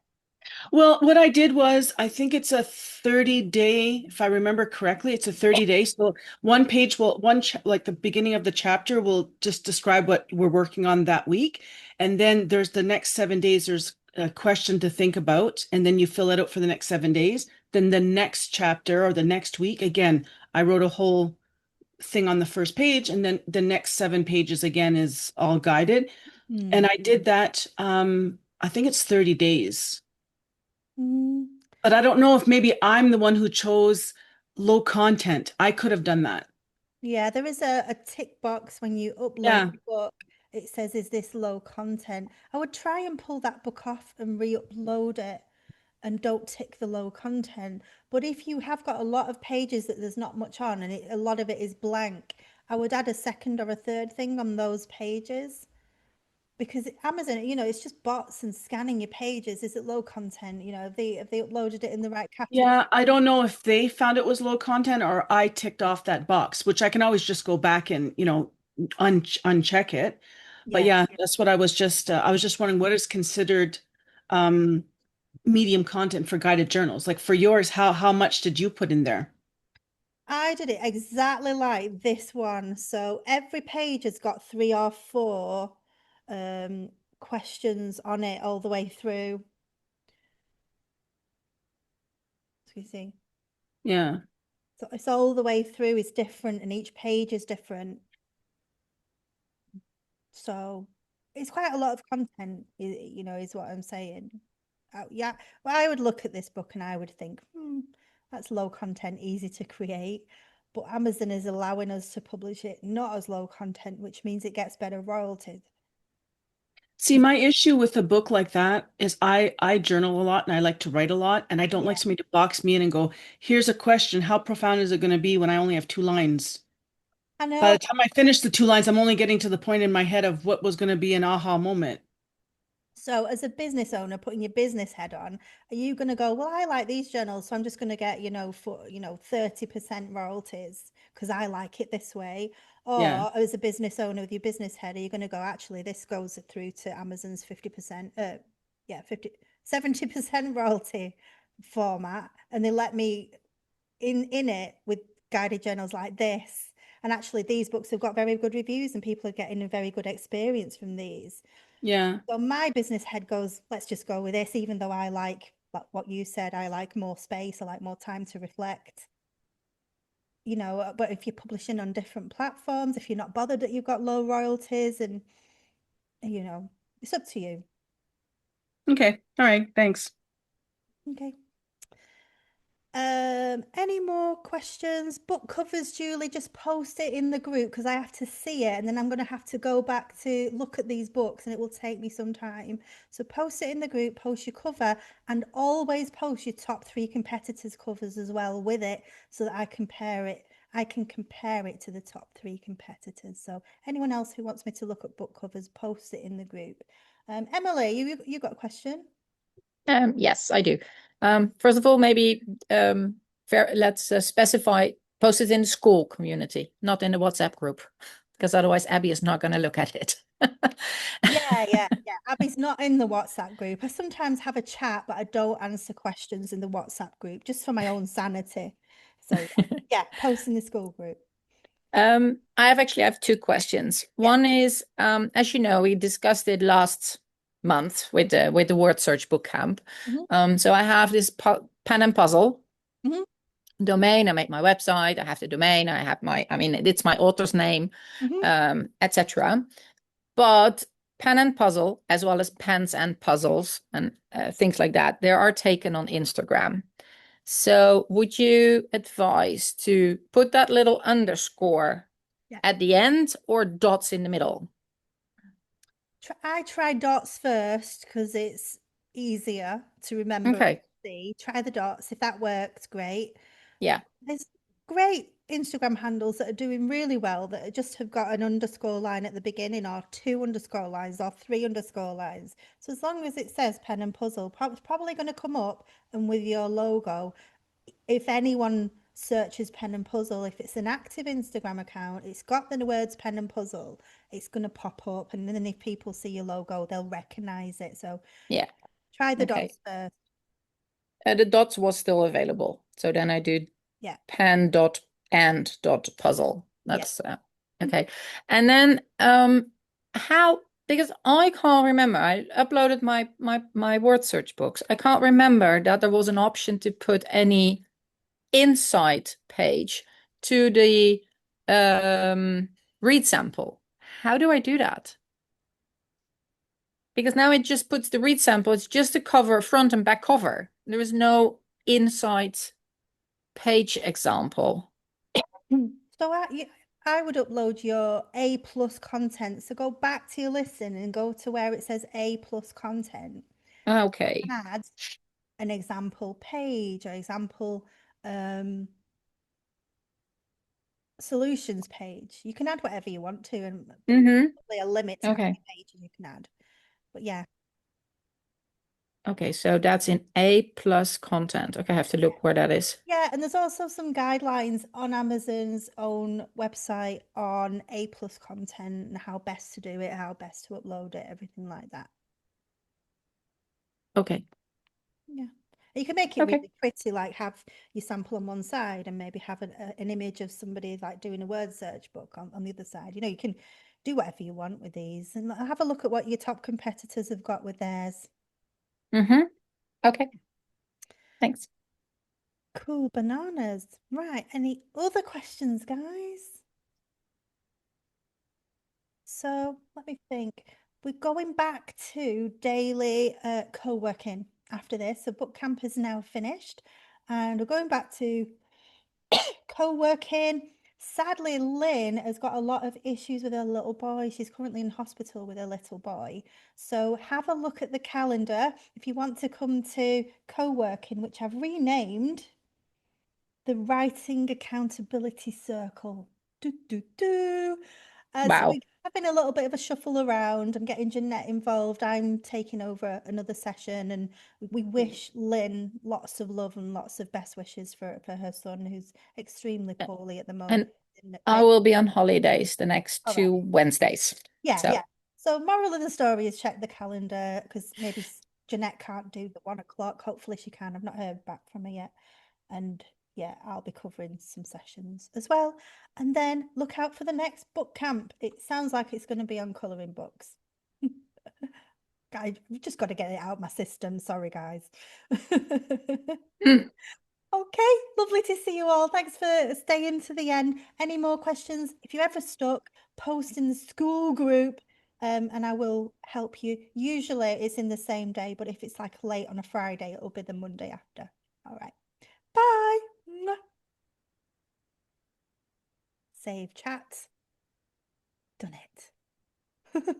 Well, what I did was, I think it's a 30-day, if I remember correctly, it's a 30 days. So one page will, like the beginning of the chapter will just describe what we're working on that week. And then there's the next 7 days, there's a question to think about. And then you fill it out for the next 7 days. Then the next chapter or the next week, again, I wrote a whole thing on the first page. And then the next 7 pages again is all guided. And I did that, I think it's 30 days. Mm. But I don't know if maybe I'm the one who chose low content. I could have done that. Yeah, there is a tick box when you upload Yeah. the book. It says, is this low content? I would try and pull that book off and re-upload it and don't tick the low content. But if you have got a lot of pages that there's not much on and a lot of it is blank, I would add a second or a third thing on those pages. Because Amazon, it's just bots and scanning your pages. Is it low content? Have they uploaded it in the right category? Yeah, I don't know if they found it was low content or I ticked off that box, which I can always just go back and, uncheck it. But Yeah. yeah, that's what I was just wondering what is considered um medium content for guided journals. Like for yours, how much did you put in there? I did it exactly like this one. So every page has got 3 or 4 questions on it all the way through. So you see, Yeah. so it's all the way through is different, and each page is different. So it's quite a lot of content, is what I'm saying. Yeah, well, I would look at this book and I would think, that's low content, easy to create. But Amazon is allowing us to publish it not as low content, which means it gets better royalties. See, my issue with a book like that is I journal a lot and I like to write a lot and I don't Yeah, like somebody to box me in and go, here's a question, how profound is it going to be when I only have 2 lines? I By know. the time I finish the 2 lines, I'm only getting to the point in my head of what was going to be an aha moment. So as a business owner, putting your business head on, are you going to go, well, I like these journals, so I'm just going to get, for, 30% royalties because I like it this way? Yeah. Or as a business owner with your business head, are you going to go, actually, this goes through to Amazon's 50%, 70% royalty format, and they let me in it with guided journals like this. And actually, these books have got very good reviews and people are getting a very good experience from these. Yeah. So my business head goes, let's just go with this, even though I like what you said, I like more space, I like more time to reflect. But if you're publishing on different platforms, if you're not bothered that you've got low royalties, and it's up to you. Okay. All right. Thanks. Okay. Any more questions? Book covers, Julie, just post it in the group because I have to see it and then I'm going to have to go back to look at these books and it will take me some time. So post it in the group, post your cover, and always post your top 3 competitors' covers as well with it so that I can compare it to the top 3 competitors. So anyone else who wants me to look at book covers, post it in the group. Emily, you got a question? Yes, I do. First of all, maybe let's specify, post it in the school community, not in the WhatsApp group, because otherwise Abby is not going to look at it. Yeah. Abby's not in the WhatsApp group. I sometimes have a chat, but I don't answer questions in the WhatsApp group just for my own sanity. So yeah, post in the school group. I have 2 questions. Yeah. One is, as you know, we discussed it last month with the word search book camp. So I have this pen and puzzle Mhm. domain. I make my website. I have the domain. It's my author's name, Mhm. etc. But pen and puzzle, as well as pens and puzzles and things like that, they are taken on Instagram. So would you advise to put that little underscore Yeah. at the end or dots in the middle? I try dots first because it's easier to remember. Okay. See, try the dots. If that works, great. Yeah. There's great Instagram handles that are doing really well that just have got an underscore line at the beginning, or 2 underscore lines, or 3 underscore lines. So as long as it says pen and puzzle, it's probably going to come up, and with your logo, if anyone searches pen and puzzle, if it's an active Instagram account, it's got the words pen and puzzle, it's going to pop up, and then if people see your logo, they'll recognize it. So Yeah. try the Okay. dots first. The dots was still available. So then I do Yeah. pen dot and dot puzzle. That's okay. And then how, because I can't remember, I uploaded my word search books. I can't remember that there was an option to put any inside page to the read sample. How do I do that? Because now it just puts the read sample, it's just a cover, front and back cover. There is no inside page example. So I would upload your A+ content. So go back to your listen and go to where it says A+ content. Okay. Add an example page or example solutions page. You can add whatever you want to, and probably a limit to how many pages you can add. But yeah. Okay, so that's in A+ content. Okay, I have to look where that is. Yeah, and there's also some guidelines on Amazon's own website on A+ content and how best to do it, how best to upload it, everything like that. Okay. Yeah. You can make it really pretty, like have your sample on one side and maybe have an image of somebody like doing a word search book on the other side. You know, you can do whatever you want with these, and have a look at what your top competitors have got with theirs. Okay. Thanks. Cool bananas. Right. Any other questions, guys? So let me think. We're going back to daily co-working after this. So book camp is now finished, and we're going back to co-working. Sadly, Lynn has got a lot of issues with her little boy. She's currently in hospital with her little boy. So have a look at the calendar if you want to come to co-working, which I've renamed the Writing Accountability Circle. As Wow. we're having a little bit of a shuffle around, I'm getting Jeanette involved. I'm taking over another session, and we wish Lynn lots of love and lots of best wishes for her son, who's extremely poorly at the moment. And I will be on holidays the next All right. 2 Wednesdays. Yeah. So moral of the story is check the calendar, because maybe Jeanette can't do the 1 o'clock. Hopefully she can. I've not heard back from her yet. And yeah, I'll be covering some sessions as well. And then look out for the next book camp. It sounds like it's going to be on colouring books. I've just got to get it out of my system. Sorry, guys. Okay, lovely to see you all. Thanks for staying to the end. Any more questions? If you're ever stuck, post in the school group, and I will help you. Usually it's in the same day, but if it's like late on a Friday, it'll be the Monday after. All right. Bye. Mwah. Save chat. Done it.